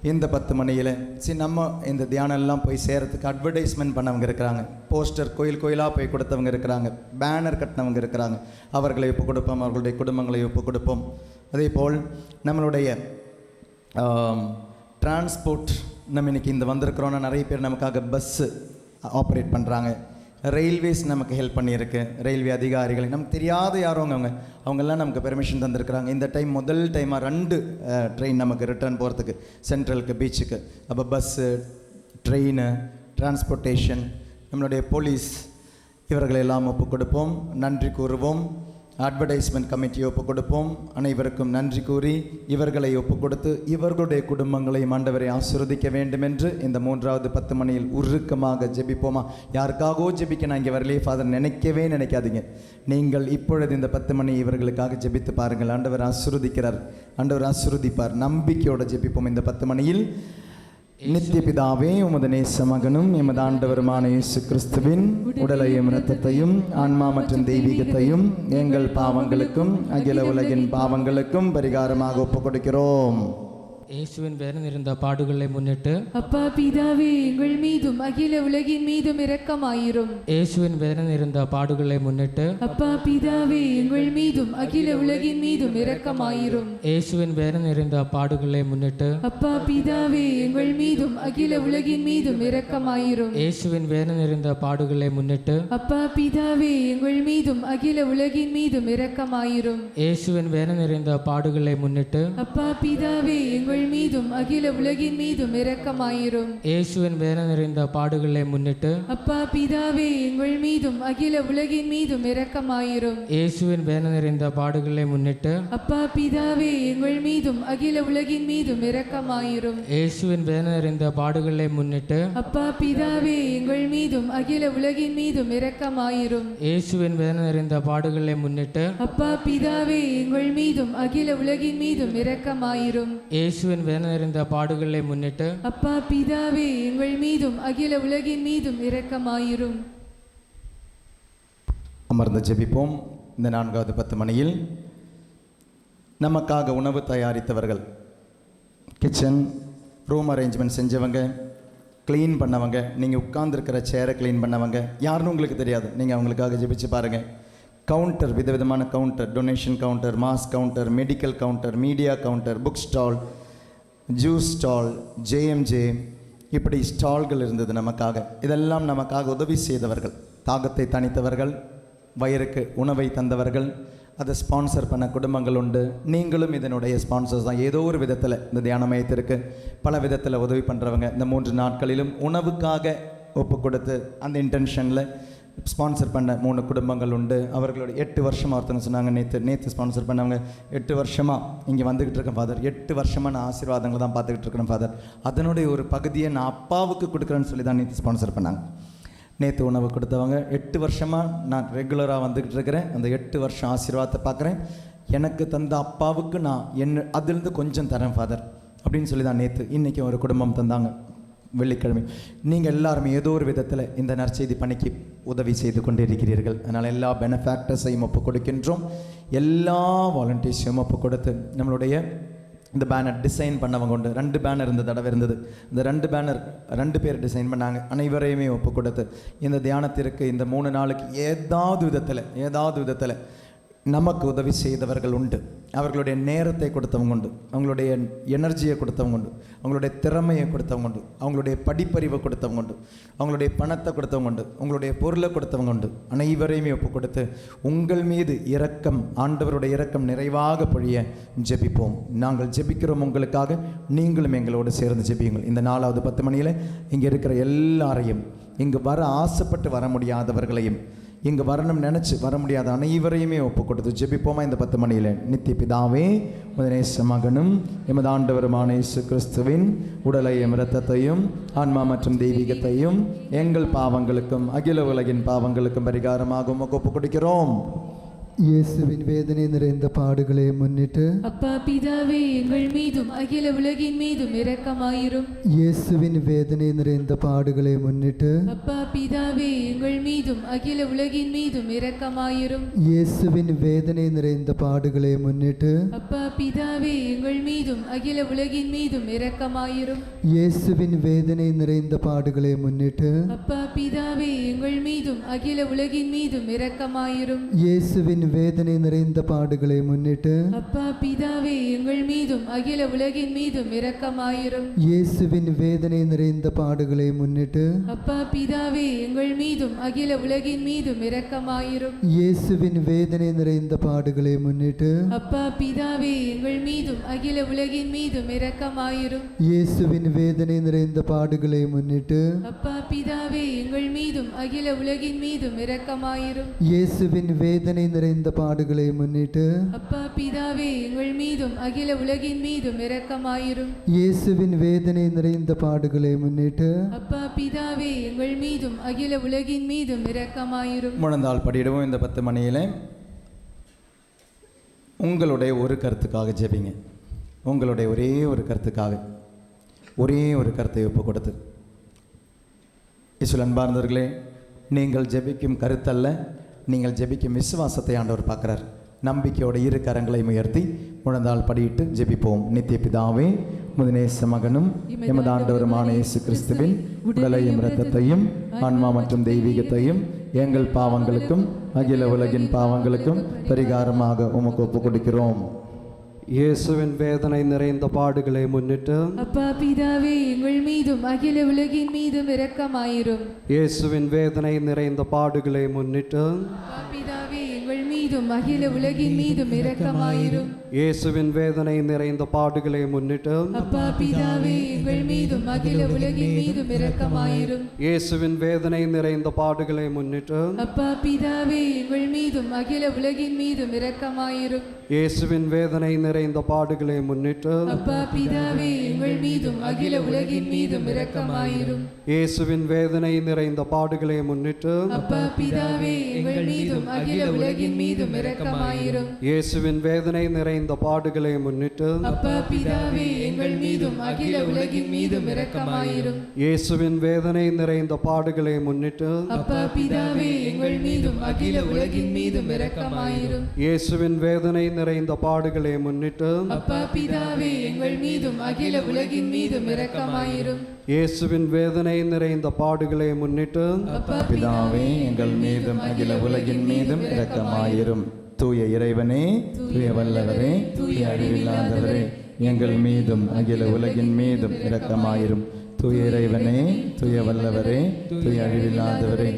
இந்த 10 மணியில் நம்ம இந்த தியானம் எல்லாம் போய் சேரத்துக்கு அட்வர்டைஸ்மெண்ட் பண்ணவங்க இருக்கிறாங்க, போஸ்டர் கோயில் கோயிலாக போய் கொடுத்தவங்க இருக்கிறாங்க, பேனர் கட்டினவங்க இருக்கிறாங்க. அவர்களை ஒப்பு கொடுப்போம், அவர்களுடைய குடும்பங்களை ஒப்பு கொடுப்போம். அதே போல் நம்மளுடைய டிரான்ஸ்போர்ட், நம்ம இன்றைக்கி இந்த வந்திருக்கிறோன்னா நிறைய பேர் நமக்காக பஸ்ஸு ஆப்ரேட் பண்ணுறாங்க. ரயில்வேஸ் நமக்கு ஹெல்ப் பண்ணியிருக்கு. ரயில்வே அதிகாரிகளை நமக்கு தெரியாத யாரும் அவங்கெல்லாம் நமக்கு பெர்மிஷன் தந்திருக்கிறாங்க. இந்த டைம் முதல் டைமாக 2 ட்ரெயின் நமக்கு ரிட்டர்ன் போகிறதுக்கு சென்ட்ரலுக்கு பீச்சுக்கு. அப்போ பஸ்ஸு, ட்ரெயின், டிரான்ஸ்போர்ட்டேஷன், நம்மளுடைய போலீஸ் இவர்களெல்லாம் ஒப்பு கொடுப்போம், நன்றி கூறுவோம். அட்வர்டைஸ்மெண்ட் கமிட்டியை ஒப்பு கொடுப்போம். அனைவருக்கும் நன்றி கூறி இவர்களை ஒப்பு கொடுத்து இவர்களுடைய குடும்பங்களை ஆண்டவரை ஆசீர்வதிக்க வேண்டும் என்று இந்த 3வது 10 மணியில் உருக்கமாக ஜெபிப்போமா. யாருக்காகவோ ஜெபிக்க நான் இங்கே வரலையே ஃபாதர் நினைக்கவே நினைக்காதீங்க. நீங்கள் இப்பொழுது இந்த 10 மணி இவர்களுக்காக ஜெபித்து பாருங்கள். ஆண்டவர் ஆசீர்வதிக்கிறார், ஆண்டவர் ஆசீர்வதிப்பார். நம்பிக்கையோடு ஜெபிப்போம் இந்த 10 மணியில். நித்திய பிதாவே, உமது நேச மகனும் எமது ஆண்டவருமான இயேசு கிறிஸ்துவின் உடலையும் இரத்தத்தையும் ஆன்மா மற்றும் தெய்வீகத்தையும் எங்கள் பாவங்களுக்கும் அகில உலகின் பாவங்களுக்கும் பரிகாரமாக ஒப்பு கொடுக்கிறோம். இயேசுவின் வேதனை இருந்த பாடுகளை முன்னிட்டு அப்பா பிதாவே எங்கள் மீதும் அகில உலகின் மீதும் இரக்கமாயிரும். இயேசுவின் வேதனை இருந்த பாடுகளை முன்னிட்டு அப்பா பிதாவே எங்கள் மீதும் அகில உலகின் மீதும் இரக்கமாயிரும். இயேசுவின் வேதனை இருந்த பாடுகளை முன்னிட்டு அப்பா பிதாவே எங்கள் மீதும் அகில உலகின் மீதும் இரக்கமாயிரும். இயேசுவின் வேதனை இருந்த பாடுகளை முன்னிட்டு அப்பா பிதாவே எங்கள் மீதும் அகில உலகின் மீதும் இரக்கமாயிரும். இயேசுவின் வேதனை இருந்த பாடுகளை முன்னிட்டு அப்பா பிதாவே எங்கள் மீதும் அகில உலகின் மீதும் இரக்கமாயிரும். இயேசுவின் வேதனை இருந்த பாடுகளை முன்னிட்டு அப்பா பிதாவே எங்கள் மீதும் அகில உலகின் மீதும் இரக்கமாயிரும். இயேசுவின் வேதனை இருந்த பாடுகளை முன்னிட்டு அப்பா பிதாவே எங்கள் மீதும் அகில உலகின் மீதும் இரக்கமாயிரும். இயேசுவின் வேதனை இருந்த நிறைந்த பாடுகளை முன்னிட்டு அப்பா பிதாவே எங்கள் மீதும் அகில உலகின் மீதும் இரக்கமாயிரும். இயேசுவின் வேதனை நிறைந்த பாடுகளை முன்னிட்டு அப்பா பிதாவே எங்கள் மீதும் அகில உலகின் மீதும் இரக்கமாயிரும். இயேசுவின் வேதனை நிறைந்த பாடுகளை முன்னிட்டு அப்பா பிதாவே எங்கள் மீதும் அகில உலகின் மீதும் இரக்கமாயிரும். அமர்ந்து ஜெபிப்போம். இந்த 4வது 10 மணியில் நமக்காக உணவு தயாரித்தவர்கள், கிச்சன் ரூம் அரேஞ்ச்மெண்ட் செஞ்சவங்க, க்ளீன் பண்ணவங்க, நீங்கள் உட்கார்ந்துருக்கிற சேரை க்ளீன் பண்ணவங்க, யாருன்னு உங்களுக்கு தெரியாது, நீங்கள் அவங்களுக்காக ஜெபிச்சு பாருங்கள். கவுண்டர், விதவிதமான counter, donation counter, mass counter, medical counter, media counter, book stall, juice stall, JMJ, இப்படி ஸ்டால்கள் இருந்தது நமக்காக. இதெல்லாம் நமக்காக உதவி செய்தவர்கள், தாகத்தை தணித்தவர்கள், வயிறுக்கு உணவை தந்தவர்கள், அதை ஸ்பான்சர் பண்ண குடும்பங்கள் உண்டு. நீங்களும் இதனுடைய ஸ்பான்சர்ஸ் தான். ஏதோ ஒரு விதத்தில் இந்த தியான மையத்திற்கு பல விதத்தில் உதவி பண்ணுறவங்க இந்த 3 நாட்களிலும் உணவுக்காக ஒப்பு கொடுத்து அந்த இன்டென்ஷனில் ஸ்பான்சர் பண்ண 3 குடும்பங்கள் உண்டு. அவர்களோட 8 வருஷமாக ஒருத்தங்க சொன்னாங்க, நேற்று ஸ்பான்சர் பண்ணவங்க 8 வருஷமாக இங்கே வந்துக்கிட்டு இருக்கேன் ஃபாதர், 8 வருஷமாக நான் ஆசீர்வாதங்களை தான் பார்த்துக்கிட்டு இருக்கிறேன் ஃபாதர், அதனுடைய ஒரு பகுதியை நான் அப்பாவுக்கு கொடுக்குறேன்னு சொல்லி தான் நேற்று ஸ்பான்சர் பண்ணாங்க. நேற்று உணவு கொடுத்தவங்க 8 வருஷமாக நான் ரெகுலராக வந்துக்கிட்டு இருக்கிறேன், அந்த 8 வருஷம் ஆசீர்வாதத்தை பார்க்குறேன், எனக்கு தந்த அப்பாவுக்கு நான் அதிலிருந்து கொஞ்சம் தரேன் ஃபாதர் அப்படின்னு சொல்லி தான் நேற்று. இன்றைக்கி ஒரு குடும்பம் தந்தாங்க வெள்ளிக்கிழமை. நீங்கள் எல்லாருமே ஏதோ ஒரு விதத்தில் இந்த நற்செய்தி பணிக்கு உதவி செய்து கொண்டு இருக்கிறீர்கள். அதனால் எல்லா பெனிஃபேக்டர்ஸையும் ஒப்பு கொடுக்கின்றோம், எல்லா வாலண்டியர்ஸையும் ஒப்பு கொடுத்து நம்மளுடைய இந்த பேனர் டிசைன் பண்ணவங்க உண்டு. 2 பேனர் இந்த தடவை இருந்தது. இந்த 2 பேனர் 2 பேர் டிசைன் பண்ணாங்க. அனைவரையுமே ஒப்பு கொடுத்து இந்த தியானத்திற்கு இந்த 3 நாளுக்கு ஏதாவது விதத்தில் நமக்கு உதவி செய்தவர்கள் உண்டு. அவர்களுடைய நேரத்தை கொடுத்தவங்க உண்டு, அவங்களுடைய எனர்ஜியை கொடுத்தவங்க உண்டு, அவங்களுடைய திறமையை கொடுத்தவங்க உண்டு, அவங்களுடைய படிப்பறிவை கொடுத்தவங்க உண்டு, அவங்களுடைய பணத்தை கொடுத்தவங்க உண்டு, அவங்களுடைய பொருளை கொடுத்தவங்க உண்டு. அனைவரையுமே ஒப்பு கொடுத்து உங்கள் மீது இரக்கம், ஆண்டவருடைய இரக்கம் நிறைவாக பொழிய ஜெபிப்போம். நாங்கள் ஜெபிக்கிறோம் உங்களுக்காக, நீங்களும் எங்களோடு சேர்ந்து ஜெபியுங்கள். இந்த 4வது 10 மணியில் இங்கே இருக்கிற எல்லாரையும், இங்கு வர ஆசைப்பட்டு வர முடியாதவர்களையும், இங்கு வரணும் நினச்சி வர முடியாத அனைவரையுமே ஒப்பு கொடுத்து ஜெபிப்போமா இந்த 10 மணியில். நித்திய பிதாவே, உமது நேச மகனும் எமது ஆண்டவருமான இயேசு கிறிஸ்துவின் உடலையும் இரத்தத்தையும் ஆன்மா மற்றும் தெய்வீகத்தையும் எங்கள் பாவங்களுக்கும் அகில உலகின் பாவங்களுக்கும் பரிகாரமாக உமக்கு ஒப்பு கொடுக்கிறோம். இயேசுவின் வேதனை நிறைந்த பாடுகளை முன்னிட்டு அப்பா பிதாவே எங்கள் மீதும் அகில உலகின் மீதும் இரக்கமாயிரும். இயேசுவின் வேதனை நிறைந்த பாடுகளை முன்னிட்டு அப்பா பிதாவே எங்கள் மீதும் அகில உலகின் மீதும் இரக்கமாயிரும். இயேசுவின் வேதனை நிறைந்த பாடுகளை முன்னிட்டு அப்பா பிதாவே எங்கள் மீதும் அகில உலகின் மீதும் இரக்கமாயிரும். இயேசுவின் வேதனை நிறைந்த பாடுகளை முன்னிட்டு அப்பா பிதாவே எங்கள் மீதும் அகில உலகின் மீதும் இரக்கமாயிரும். இயேசுவின் வேதனை நிறைந்த பாடுகளை முன்னிட்டு அப்பா பிதாவே எங்கள் மீதும் அகில உலகின் மீதும் இரக்கமாயிரும். இயேசுவின் வேதனை நிறைந்த பாடுகளை முன்னிட்டு அப்பா பிதாவே எங்கள் மீதும் அகில உலகின் மீதும் இரக்கமாயிரும். இயேசுவின் வேதனை நிறைந்த பாடுகளை முன்னிட்டு அப்பா பிதாவே எங்கள் மீதும் அகில உலகின் மீதும் இரக்கமாயிரும். இயேசுவின் வேதனை நிறைந்த பாடுகளை முன்னிட்டு அப்பா பிதாவே எங்கள் மீதும் அகில உலகின் மீதும் இரக்கமாயிரும். இயேசுவின் வேதனை நிறைந்த பாடுகளை முன்னிட்டு அப்பா பிதாவே எங்கள் மீதும் அகில உலகின் மீதும் இரக்கமாயிரும். இயேசுவின் வேதனை நிறைந்த பாடுகளை முன்னிட்டு அப்பா பிதாவே எங்கள் மீதும் அகில உலகின் மீதும் இரக்கமாயிரும். முழந்தாள் படியிடுவோம் இந்த 10 மணியில். உங்களுடைய ஒரு கருத்துக்காக ஜெபிங்க. உங்களுடைய ஒரே ஒரு கருத்துக்காக ஒரே ஒரு கருத்தை ஒப்பு கொடுத்து. இயேசுவில் அன்பார்ந்தவர்களே, நீங்கள் ஜெபிக்கும் கருத்தல்ல, நீங்கள் ஜெபிக்கும் விசுவாசத்தை ஆண்டவர் பார்க்குறார். நம்பிக்கையோட 2 கரங்களை உயர்த்தி முழந்தாள் படியிட்டு ஜெபிப்போம். நித்திய பிதாவே, உமது நேச மகனும் எமது ஆண்டவருமான இயேசு கிறிஸ்துவின் உடலையும் இரத்தத்தையும் ஆன்மா மற்றும் தெய்வீகத்தையும் எங்கள் பாவங்களுக்கும் அகில உலகின் பாவங்களுக்கும் பரிகாரமாக உமக்கு ஒப்பு கொடுக்கிறோம். இயேசுவின் வேதனை நிறைந்த பாடுகளை முன்னிட்டு அப்பா பிதாவே எங்கள் மீதும் அகில உலகின் மீதும் இரக்கமாயிரும். இயேசுவின் வேதனை நிறைந்த பாடுகளை முன்னிட்டு அப்பா பிதாவே எங்கள் மீதும் மீதும் அகில உலகின் மீதும் இரக்கமாயிரும். இயேசுவின் வேதனை நிறைந்த பாடுகளை முன்னிட்டு அப்பா பிதாவே எங்கள் மீதும் அகில உலகின் மீதும் இரக்கமாயிரும். இயேசுவின் வேதனை நிறைந்த பாடுகளை முன்னிட்டு அப்பா பிதாவே எங்கள் மீதும் அகில உலகின் மீதும் இரக்கமாயிரும். இயேசுவின் வேதனை நிறைந்த பாடுகளை முன்னிட்டு அப்பா பிதாவே எங்கள் மீதும் அகில உலகின் மீதும் இரக்கமாயிரும். இயேசுவின் வேதனை நிறைந்த பாடுகளை முன்னிட்டு அப்பா பிதாவே எங்கள் மீதும் அகில உலகின் மீதும் இரக்கமாயிரும். இயேசுவின் வேதனை நிறைந்த பாடுகளை முன்னிட்டு அப்பா பிதாவே எங்கள் மீதும் அகில உலகின் மீதும் இரக்கமாயிரும். இயேசுவின் வேதனை நிறைந்த பாடுகளை முன்னிட்டு அப்பா பிதாவே எங்கள் மீதும் அகில உலகின் மீதும் இரக்கமாயிரும். இயேசுவின் வேதனை நிறைந்த பாடுகளை முன்னிட்டு அப்பா பிதாவே எங்கள் மீதும் அகில உலகின் மீதும் இரக்கமாயிரும். இயேசுவின் வேதனை நிறைந்த பாடுகளை முன்னிட்டு அப்பா பிதாவே எங்கள் மீதும் அகில உலகின் மீதும் இரக்கமாயிரும். தூய இறைவனே, தூய வல்லவரே, தூய அழிவில்லாதவரே, எங்கள் மீதும் அகில உலகின் மீதும் இரக்கமாயிரும். தூய இறைவனே, தூய வல்லவரே, தூய அழிவில்லாதவரே,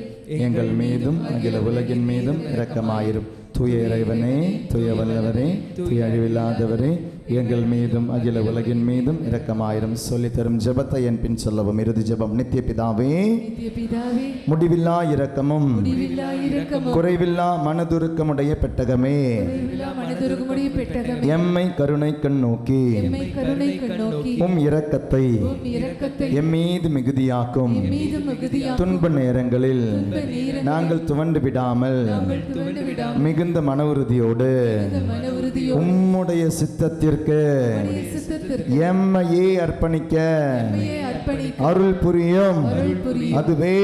எங்கள் மீதும் அகில உலகின் மீதும் இரக்கமாயிரும். தூய இறைவனே, தூய வல்லவரே, தூய அழிவில்லாதவரே, எங்கள் மீதும் அகில உலகின் மீதும் இரக்கமாயிரும். சொல்லித்தரும் ஜெபத்தை என் பின் சொல்லவும். இறுதி ஜெபம். நித்திய பிதாவே, நித்திய பிதாவே முடிவில்லா இரக்கமும் முடிவில்லா இரக்கமும் குறைவில்லா மனதுருக்கமுடைய பெட்டகமே, குறைவில்லா மனதுருக்கமுடைய பெட்டகமே, எம்மை கருணை கண் நோக்கி எம்மை கருணை கண்ணோக்கி உம் இரக்கத்தை உம் இரக்கத்தை எம்மீது மிகுதியாக்கும். மீது மிகுதியாக துன்ப நேரங்களில் நேரங்களில் நாங்கள் துவண்டு விடாமல் நாங்கள் துவண்டு விடாமல் மிகுந்த மன உறுதியோடு மன உறுதியோடு உம்முடைய சித்தத்திற்கு சித்தத்திற்கு எம்மையே அர்ப்பணிக்க உம்மையே அர்ப்பணிக்க அருள் புரியும். அருள் புரியும். அதுவே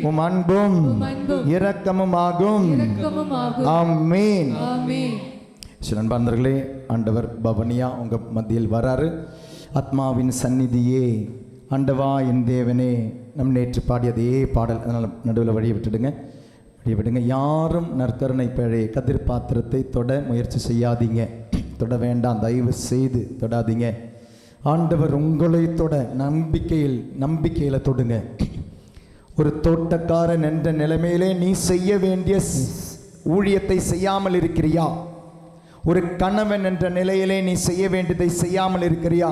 உம் அன்பும் அன்பும் இரக்கமும் ஆகும். இரக்கமும் ஆகும். ஆமென். ஆமென். சில அன்பார்ந்தவர்களே, ஆண்டவர் பவனியா உங்க மத்தியில் வராரு. ஆத்மாவின் சந்நிதியே, ஆண்டவா என் தேவனே, நம் நேற்று பாடிய அதே பாடல், அதனால் நடுவில் வழியை விட்டுடுங்க, வழியை விடுங்க. யாரும் நற்கருணை பேழை கதிர் பாத்திரத்தை தொட முயற்சி செய்யாதீங்க. தொட வேண்டாம், தயவு செய்து தொடாதீங்க. ஆண்டவர் உங்களை தொட நம்பிக்கையில் தொடுங்க. ஒரு தோட்டக்காரன் என்ற நிலைமையிலே நீ செய்ய வேண்டிய ஊழியத்தை செய்யாமல் இருக்கிறியா? ஒரு கணவன் என்ற நிலையிலே நீ செய்ய வேண்டியதை செய்யாமல் இருக்கிறியா?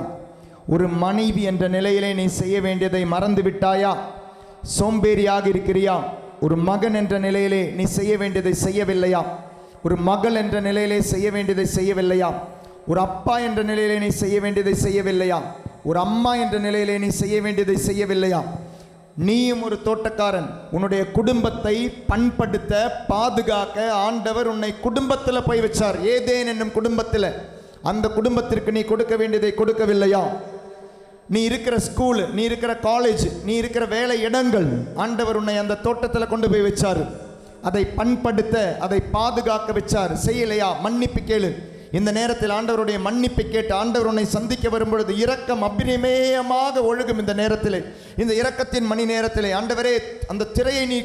ஒரு மனைவி என்ற நிலையிலே நீ செய்ய வேண்டியதை மறந்து விட்டாயா? சோம்பேறியாக இருக்கிறியா? ஒரு மகன் என்ற நிலையிலே நீ செய்ய வேண்டியதை செய்யவில்லையா? ஒரு மகள் என்ற நிலையிலே செய்ய வேண்டியதை செய்யவில்லையா? ஒரு அப்பா என்ற நிலையிலே நீ செய்ய வேண்டியதை செய்யவில்லையா? ஒரு அம்மா என்ற நிலையிலே நீ செய்ய வேண்டியதை செய்யவில்லையா? நீயும் ஒரு தோட்டக்காரன். உன்னுடைய குடும்பத்தை பண்படுத்த, பாதுகாக்க ஆண்டவர் உன்னை குடும்பத்தில் போய் வச்சார். ஏதேன் என்னும் குடும்பத்தில். அந்த குடும்பத்திற்கு நீ கொடுக்க வேண்டியதை கொடுக்கவில்லையா? நீ இருக்கிற ஸ்கூல், நீ இருக்கிற காலேஜ், நீ இருக்கிற வேலை இடங்கள், ஆண்டவர் உன்னை அந்த தோட்டத்தில் கொண்டு போய் வச்சார். அதை பண்படுத்த, அதை பாதுகாக்க வச்சார். செய்யலையா? மன்னிப்பு கேளு. இந்த நேரத்தில் ஆண்டவருடைய மன்னிப்பை கேட்டு ஆண்டவர் உன்னை சந்திக்க வரும்பொழுது இரக்கம் அபிரிமேயமாக ஒழுகும். இந்த நேரத்தில், இந்த இரக்கத்தின் மணி நேரத்திலே ஆண்டவரே, அந்த திரையை நீ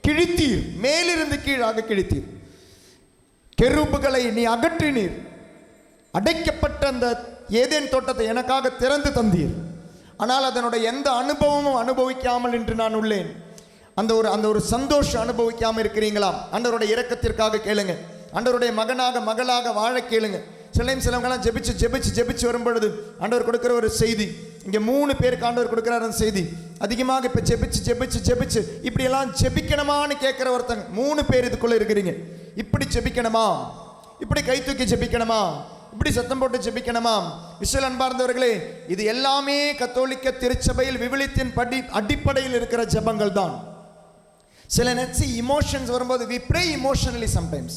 கிழித்தீர், மேலிருந்து கீழாக கிழித்தீர். கெரூபுகளை நீ அகற்றினீர். அடைக்கப்பட்ட அந்த ஏதேன் தோட்டத்தை எனக்காக திறந்து தந்தீர். ஆனால் அதனுடைய எந்த அனுபவமும் அனுபவிக்காமல் இன்று நான் உள்ளேன். அந்த ஒரு சந்தோஷம் அனுபவிக்காமல் இருக்கிறீங்களா? ஆண்டவருடைய இரக்கத்திற்காக கேளுங்க. ஆண்டவருடைய மகளாக வாழ கேளுங்க. சிலவங்கெல்லாம் ஜெபிச்சு வரும்பொழுது ஆண்டவர் கொடுக்குற ஒரு செய்தி, இங்கே 3 பேருக்கு ஆண்டவர் கொடுக்குறாரு அந்த செய்தி. அதிகமாக இப்போ ஜெபிச்சு இப்படியெல்லாம் ஜெபிக்கணுமான்னு கேட்குற ஒருத்தங்க 3 பேர் இதுக்குள்ளே இருக்கிறீங்க. இப்படி ஜெபிக்கணுமா? இப்படி கை தூக்கி ஜெபிக்கணுமா? இப்படி சத்தம் போட்டு ஜெபிக்கணுமா? விசுவல் அன்பார்ந்தவர்களே, இது எல்லாமே கத்தோலிக்க திருச்சபையில் விவிலியத்தின் அடிப்படையில் இருக்கிற ஜெபங்கள் தான். சில நேரத்தில் இமோஷன்ஸ் வரும்போது we pray emotionally sometimes.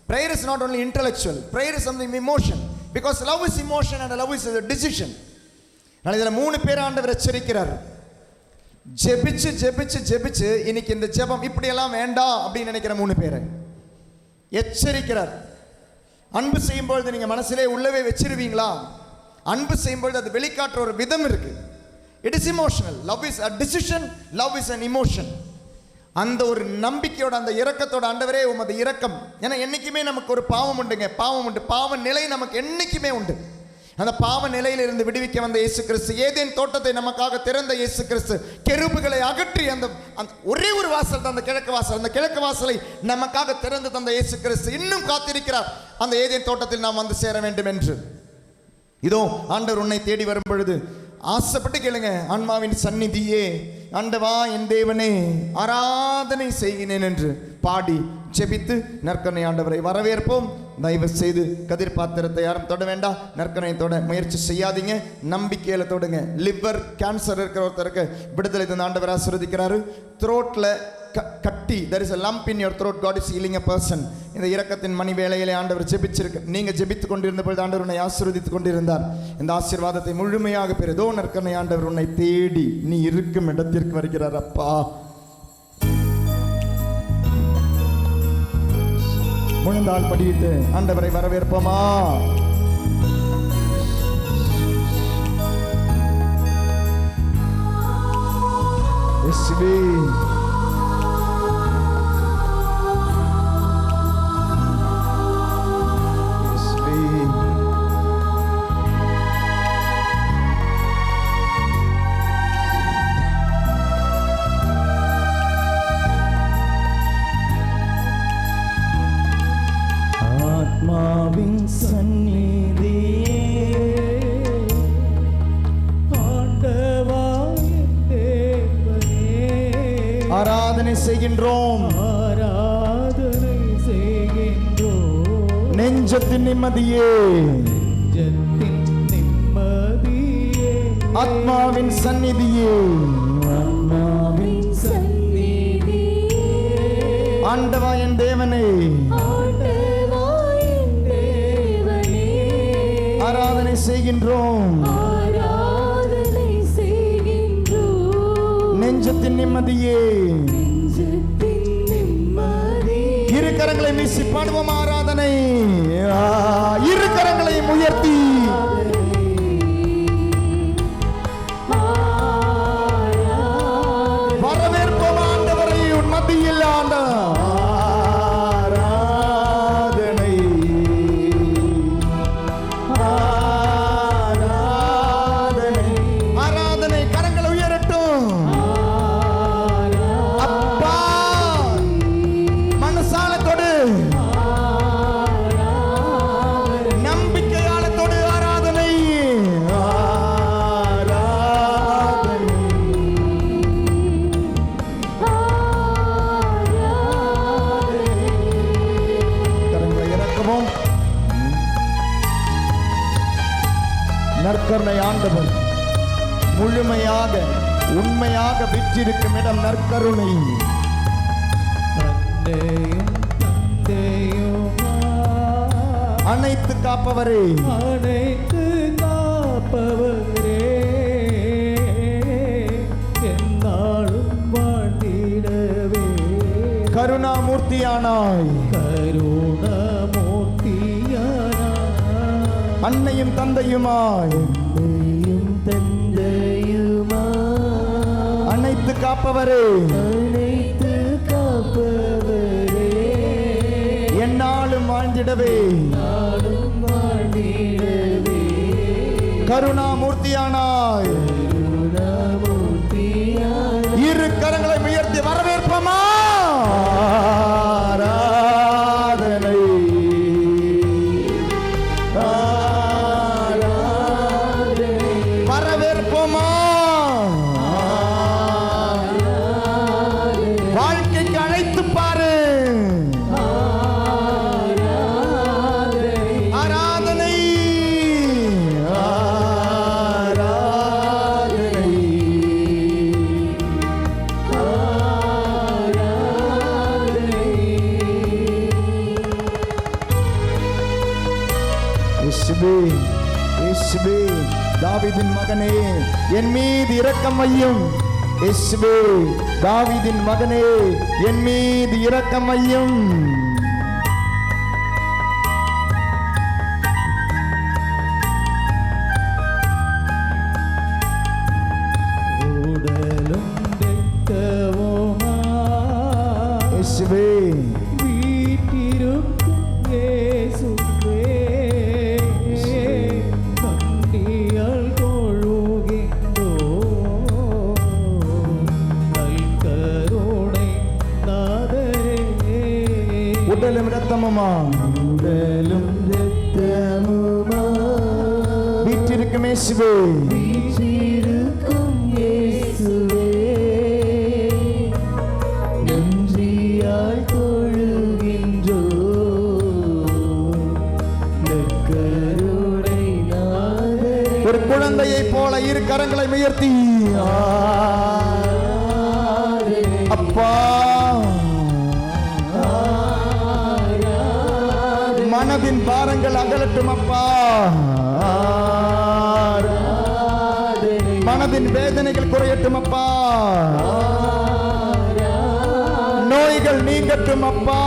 Prayer is not only intellectual. Prayer is something emotion. Because love is emotion and love is a decision. நான் இதில் 3 பேர் ஆண்டவர் எச்சரிக்கிறார். ஜெபிச்சு இன்னைக்கு இந்த ஜெபம் இப்படியெல்லாம் வேண்டாம் அப்படின்னு நினைக்கிற 3 பேரை எச்சரிக்கிறார். அன்பு செய்யும்பொழுது நீங்கள் மனசிலே உள்ளவே வச்சிருவீங்களா? அன்பு செய்யும்பொழுது அது வெளிக்காட்டுற ஒரு விதம் இருக்கு. It is emotional. Love is a decision, love is an emotion. அந்த ஒரு நம்பிக்கையோட, அந்த இரக்கத்தோட, ஆண்டவரே உமது இரக்கம். ஏன்னா என்றைக்குமே நமக்கு ஒரு பாவம் உண்டுங்க. பாவம் உண்டு. பாவ நிலை நமக்கு என்றைக்குமே உண்டு. அந்த பாவ நிலையிலிருந்து விடுவிக்க வந்த இயேசு கிறிஸ்து, ஏதேன் தோட்டத்தை நமக்காக திறந்த இயேசு கிறிஸ்து, கெரூபுகளை அகற்றி அந்த ஒரே ஒரு வாசல் தான் அந்த கிழக்கு வாசல், அந்த கிழக்கு வாசலை நமக்காக திறந்து தந்த இயேசு கிறிஸ்து இன்னும் காத்திருக்கிறார் அந்த ஏதேன் தோட்டத்தில் நாம் வந்து சேர வேண்டும் என்று. இதோ ஆண்டவர் உன்னை தேடி வரும் பொழுது ஆசைப்பட்டு கேளுங்க, ஆன்மாவின் சந்நிதியே, ஆண்டவா என் தேவனே ஆராதனை செய்கிறேன் என்று பாடி ஜெபித்து நற்கருணை ஆண்டவரை வரவேற்போம். தயவு செய்து கதிர் பாத்திரத்தை யாரும் தொட வேண்டாம், நற்கருணை தொட முயற்சி செய்யாதீங்க, நம்பிக்கையில் தொடுங்க. லிவர் கேன்சர் இருக்கிற ஒருத்தருக்கு விடுதலை தந்த ஆண்டவர் ஆசீர்வதிக்கிறாரு. த்ரோட்டில் கட்டி, there is a lump in your throat, God is healing a person. இந்த இரக்கத்தின் மணி வேளையிலே ஆண்டவர் ஜெபிச்சிருக்கு. நீங்கள் ஜெபித்து கொண்டிருந்த பொழுது ஆண்டவர் உன்னை ஆசீர்வதித்து கொண்டிருந்தார். இந்த ஆசீர்வாதத்தை முழுமையாக பெறுதோ நற்கருணை ஆண்டவர் உன்னை தேடி நீ இருக்கும் இடத்திற்கு வருகிறார். அப்பா முழந்தால் படியிட்டு ஆண்டவரை வரவேற்போமா? இயேசுவே, ஆத்மாவின் சந்நிதியே, ஆண்டவாயின் தேவனே, ஆராதனை செய்கின்றோம், ஆராதனை செய்கின்றோம். நெஞ்சத்தின் நிம்மதியே, நெஞ்சத்தின் நிம்மதியே, ஆத்மாவின் சந்நிதியே, ஆத்மாவின் சந்நிதியே, ஆண்டவாயின் தேவனே, ஆராதனை செய்கின்றோம், ஆராதனை செய்கின்றோம். நெஞ்சத்தின் நிம்மதியே, நெஞ்சத்தின் நிம்மதியே. இரு கரங்களை வீசி பாடுவோம் ஆராதனை. இரு கரங்களை உயர்த்தி வரவேற்போம் ஆண்டவரை உன் மத்தியில். நற்கருணை ஆண்டவர் முழுமையாக உண்மையாக விற்றிருக்கும் இடம் நற்கருணை. அனைத்து காப்பவரே, அனைத்து காப்பவரே, என்னாலும் வாழ்ந்திடவே கருணாமூர்த்தியானாய், கருணாமூர்த்தியானாய், அன்னையும் தந்தையுமாய், அன்னையும் தந்தையுமாய், அனைத்து காப்பவரே, அனைத்து காப்பவரே, என்னாலும் வாழ்ந்திடவே, நாளும் வாழ்ந்திடவே கருணாமூர்த்தியானாய், கருணாமூர்த்தியானாய். இரு கரங்களை உயர்த்தி வரவேற்போமா? ஆராதனை, வரவேற்போமா? வாழ்க்கைக்கு அழைத்து பாரு. ஆராதனை, ஆராதனை, இயேசுவே, இயேசுவே, தாவீதின் மகனே என் மீது இரக்கம் வையும். இயேசுவே, தாவீதின் மகனே என் மீது இரக்கம் வையும். இயேசுவே, வீட்டிருக்கும் இயேசுவே, ரத்தமுமா உடலும் இரத்தமுமா வீற்றிருக்கும் இயேசுவே வீற்றிருக்கும் இயேசுவே, நன்றியால் தொழுகின்றோம் நற்கருணை நாதரே. ஒரு குழந்தையை போல இரு கரங்களை உயர்த்தி அப்பா மனதின் பாரங்கள் அகலட்டும் அப்பா, மனதின் வேதனைகள் குறையட்டும் அப்பா, நோய்கள் நீங்கட்டும் அப்பா.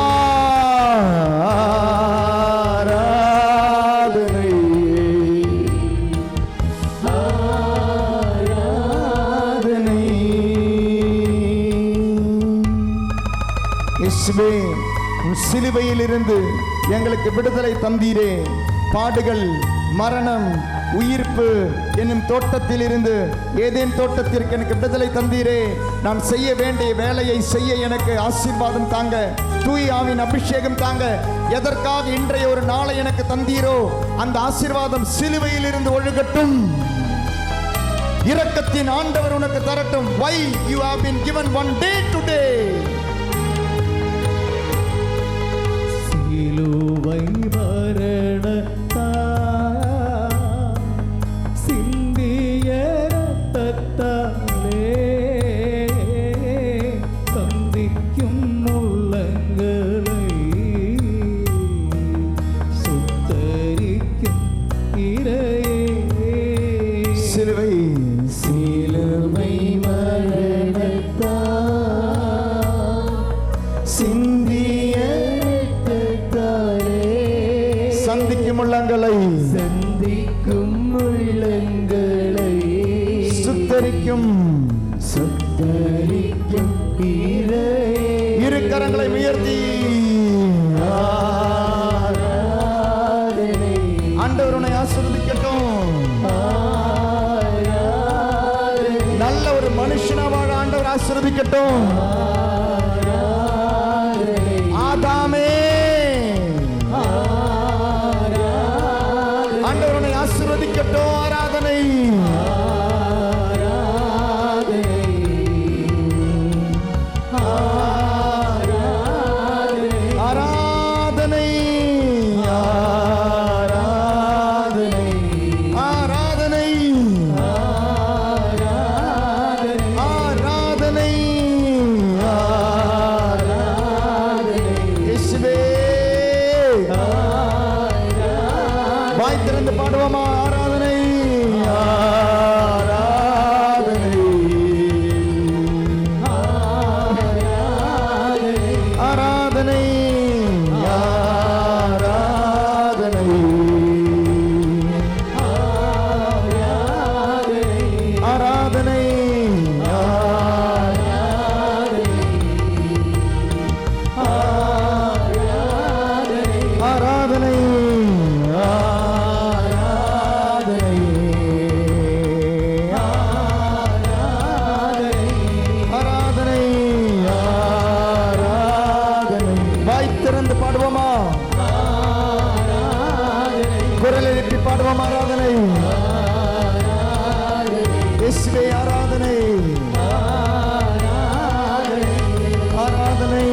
ஆராதனை ஆராதனை. இயேசுவே, உன் சிலுவையில் இருந்து எங்களுக்கு விடுதலை தந்தீரே. பாடுகள், மரணம், உயிர்ப்பு என்னும் தோட்டத்தில் இருந்து ஏதேன் தோட்டத்திற்கு எனக்கு விடுதலை தந்தீரே. நான் செய்ய வேண்டிய வேலையை செய்ய எனக்கு ஆசீர்வாதம் தாங்க, தூய் ஆவின் அபிஷேகம் தாங்க. எதற்காக இன்றைய ஒரு நாளை எனக்கு தந்தீரோ அந்த ஆசீர்வாதம் சிலுவையில் இருந்து ஒழுகட்டும். இரக்கத்தின் ஆண்டவர் உனக்கு தரட்டும். Why you have been given one day today? சிலுவை மரணத்தால் சிந்திய இரத்தத்தாலே சந்திக்கும் உள்ளங்களை சுத்தரிக்கும் இறையே. சிலுவை சிலுவை மரணத்தால் சிந்திய இரத்தத்தாலே சந்திக்கும் உள்ளங்களை சந்திக்கும் உள்ளங்களை சுத்தரிக்கும். சுத்தரிக்கும் இறையே. இரு கரங்களை உயர்த்தி ஆராதனை ஆண்டவர் உன்னை ஆசீர்வதிக்கட்டும். ஆராதனை நல்ல ஒரு மனுஷனா வாழ ஆண்டவர் ஆசீர்வதிக்கட்டும். ஆதாமே, ஆண்டவர் உன்னை ஆசீர்வதிக்கட்டும். ஆராதனை ஆராதனை ஆராதனை ஆராதனை இயேசுவே. வாய் திறந்து பாடுவோமா? ஆராதனை ஆராதனை ஆராதனை ஆராதனை ஆராதனை ஆராதனை ஆராதனை ஆராதனை. வாய் திறந்து பாடுவோமா? குரல் எழுப்பி பாடுவோம். ஆராதனை இயேசுவே. ஆராதனை ஆராதனை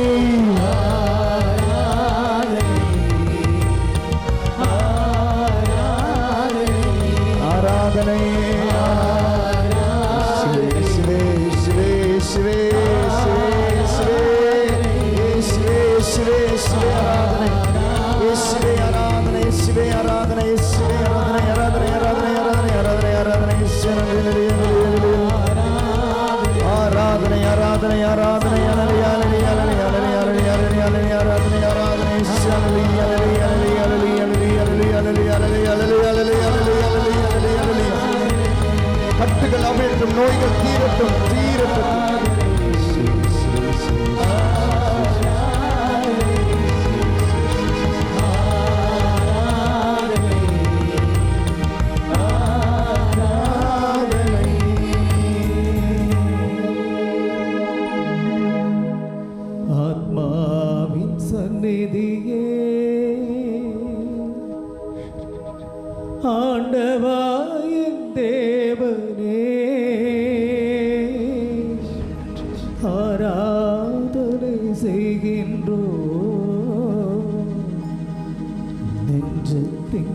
ஆராதனை. இயேசுவே, இயேசுவே, இயேசுவே, இயேசுவே, இயேசுவே, இயேசுவே, இயேசுவே, ஆராதனை. இயேசுவே ஆராதனை, இயேசுவே ஆராதனை, இயேசுவே ஆராதனை, ஆராதனை, ஆராதனை, ஆராதனை, ஆராதனை, ஆராதனை, இயேசுவே ஆராதனை, ஆராதனை, ஆராதனை, ஆராதனை, ஆராதனை, ஆராதனை, ஆராதனை, ஆராதனை, ஆராதனை, ஆராதனை, இயேசுவே ஆராதனை, ஆராதனை, ஆராதனை, ஆராதனை, ஆராதனை, ஆராதனை, ஆராதனை, ஆராதனை, ஆராதனை. கட்டுகள் அவிழட்டும், நோய்கள் தீரட்டும், தீரட்டும். ஆத்மாவின் சந்நிதியே ஆண்டவாயின் தேவனே ஆராதனை செய்கின்றோ நெஞ்சத்தின்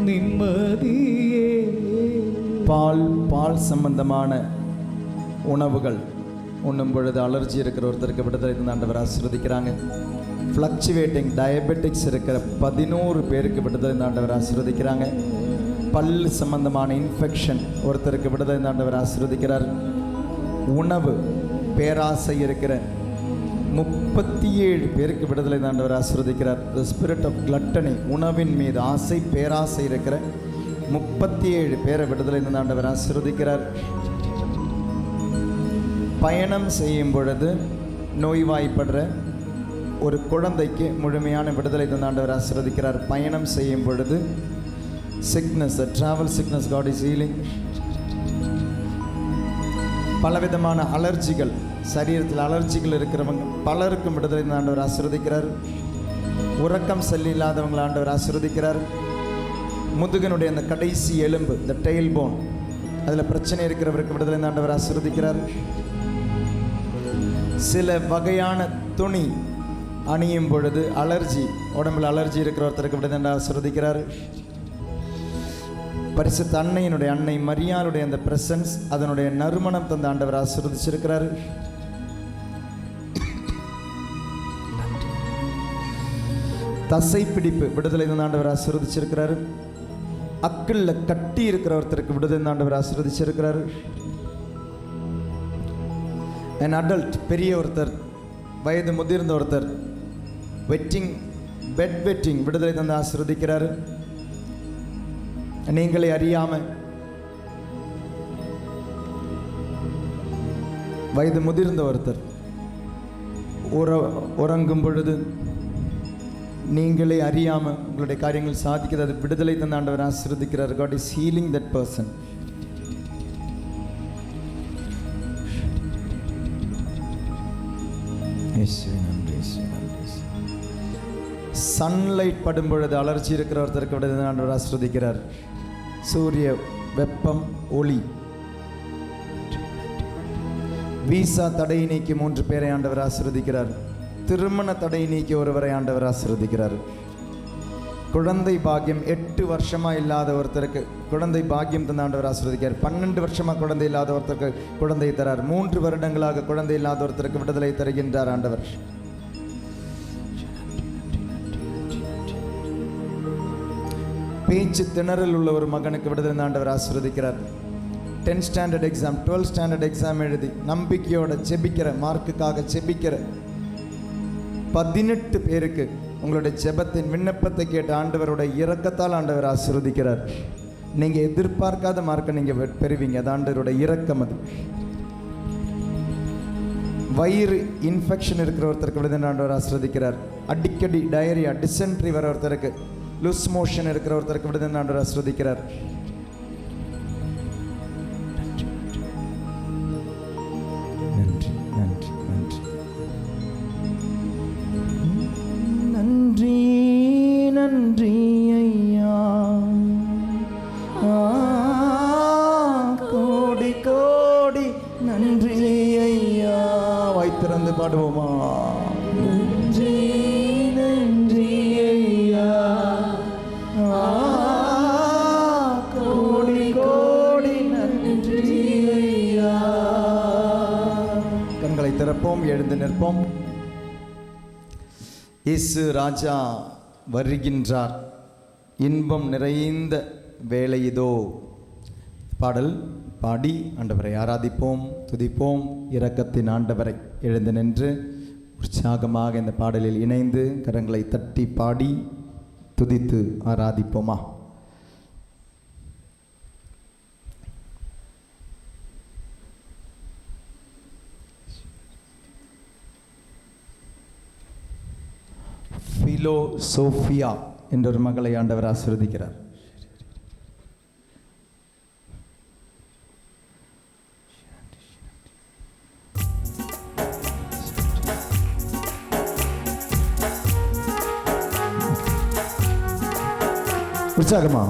நிம்மதியே. பால் சம்பந்தமான உணவுகள் உண்ணும் பொழுது அலர்ஜி இருக்கிற ஒருத்தருக்கு விடுதலை தந்து ஆண்டவர் ஆசீர்வதிக்கிறாங்க. ஃப்ளக்சுவேட்டிங் டயபெட்டிக்ஸ் இருக்கிற 11 பேருக்கு விடுதலை தந்து ஆண்டவர் ஆசீர்வதிக்கிறாங்க. பல்லு சம்பந்தமான இன்ஃபெக்ஷன் ஒருத்தருக்கு விடுதலை தந்து ஆண்டவர் ஆசீர்வதிக்கிறார். உணவு பேராசை இருக்கிற 37 பேருக்கு விடுதலை தந்து ஆண்டவர் ஆசீர்வதிக்கிறார். தி ஸ்பிரிட் ஆஃப் கிளட்டனி, உணவின் மீது ஆசை பேராசை இருக்கிற 37 பேரை விடுதலை தந்து ஆண்டவர் ஆசீர்வதிக்கிறார். பயணம் செய்யும் பொழுது நோய்வாய்ப்படுற ஒரு குழந்தைக்கு முழுமையான விடுதலை தந்து ஆண்டவர் ஆசீர்வதிக்கிறார். பயணம் செய்யும் பொழுது sickness, travel sickness, God is healing. பலவிதமான அலர்ஜிகள், சரீரத்தில் அலர்ஜிகள் இருக்கிறவங்க பலருக்கும் விடுதலை தந்து ஆண்டவர் ஆசீர்வதிக்கிறார். உறக்கம் செல்லி இல்லாதவங்களை ஆண்டவர் ஆசீர்வதிக்கிறார். முதுகனுடைய அந்த கடைசி எலும்பு, இந்த டெயில் போன், அதில் பிரச்சனை இருக்கிறவருக்கு விடுதலை தந்து ஆண்டவர் ஆசீர்வதிக்கிறார். சில வகையான துணி அணியும் பொழுது அலர்ஜி, உடம்புல அலர்ஜி இருக்கிற ஒருத்தருக்கு விடுதலை ஆசீர்வதிக்கிறார். பரிசுத்த அன்னையினுடைய அன்னை மரியாளுடைய அந்த பிரசன்ஸ், அதனுடைய நறுமணம் தந்த ஆண்டவர் ஆசீர்வதிச்சிருக்கிறார். தசை பிடிப்பு விடுதலை தந்த ஆண்டவர் ஆசீர்வதிச்சிருக்கிறார். அக்கல்ல கட்டி இருக்கிற ஒருத்தருக்கு விடுதலை தந்த ஆண்டவர் ஆசீர்வதிச்சிருக்கிறார். an adult, பெரிய ஒருத்தர், வயது முதிர்ந்த ஒருத்தர், பெட் வெட்டிங் விடுதலை தந்து ஆசீர்வதிக்கிறார். நீங்களே அறியாம வயது முதிர்ந்த ஒருத்தர் உறங்கும் பொழுது நீங்களே அறியாம உங்களுடைய காரியங்கள் சாதிக்கிறது, விடுதலை தந்த ஆண்டவர் ஆசீர்வதிக்கிறார். God is healing that person. Sunlight படும் பொழுது அலர்ஜி இருக்கிற ஒருத்தருக்கு விடுதலை ஆண்டவர் ஆசீர்வதிக்கிறார். சூரிய வெப்பம், ஒளி. வீசா தடை நீக்கி 3 பேரை ஆண்டவர் ஆசீர்வதிக்கிறார். திருமண தடை நீக்கி ஒருவரை ஆண்டவர் ஆசீர்வதிக்கிறார். குழந்தை பாக்கியம் 8 வருஷமா இல்லாத ஒருத்தருக்கு குழந்தை பாக்கியம் தந்த ஆண்டவர் ஆசீர்வதிக்கிறார். 12 வருஷமா குழந்தை இல்லாத ஒருத்தருக்கு குழந்தை தரார். 3 வருடங்களாக குழந்தை இல்லாத ஒருத்தருக்கு விடுதலை தருகின்றார் ஆண்டவர். பேச்சு திணறல் உள்ள ஒரு மகனுக்கு விடுதலை ஆண்டவர் ஆசீர்வதிக்கிறார். 10th standard exam, 12th standard exam எழுதி நம்பிக்கையோட ஜெபிக்கிற, மார்க்குக்காக ஜெபிக்கிற 18 பேருக்கு உங்களுடைய ஜெபத்தின் விண்ணப்பத்தை கேட்ட ஆண்டவருடைய இரக்கத்தால் ஆண்டவர் ஆசீர்வதிக்கிறார். நீங்கள் எதிர்பார்க்காத மார்க்கை நீங்கள் பெறுவீங்க. அது ஆண்டவருடைய இரக்கம். அது வயிறு இன்ஃபெக்ஷன் இருக்கிற ஒருத்தருக்கு விடுதலை ஆண்டவர் ஆசீர்வதிக்கிறார். அடிக்கடி டயரியா, டிசென்ட்ரி வர ஒருத்தருக்கு, லூஸ் மோஷன் இருக்கிற ஒருத்தருக்கு விடுதலை ஆண்டவர் ஆசீர்வதிக்கிறார். நன்றி நன்றி நன்றி நன்றி நன்றி ஐயா. கோடி கோடி நன்றி ஐயா. வாய்த்திறந்து பாடுவோமா? நன்றி நன்றி ஐயா. கோடி கோடி நன்றி ஐயா. கண்களை திறப்போம், எழுந்து நிற்போம். இயேசு ராஜா வருகின்றார், இன்பம் நிறைந்த வேளை இதோ. பாடல் பாடி ஆண்டவரை ஆராதிப்போம், துதிப்போம். இரக்கத்தின் ஆண்டவரை எழுந்து நின்று உற்சாகமாக இந்த பாடலில் இணைந்து கரங்களை தட்டி பாடி துதித்து ஆராதிப்போமா? பிலோசோஃபியா என்ற ஒரு மகளை ஆண்டவர் ஆசீர்வதிக்கிறார். உற்சாகமா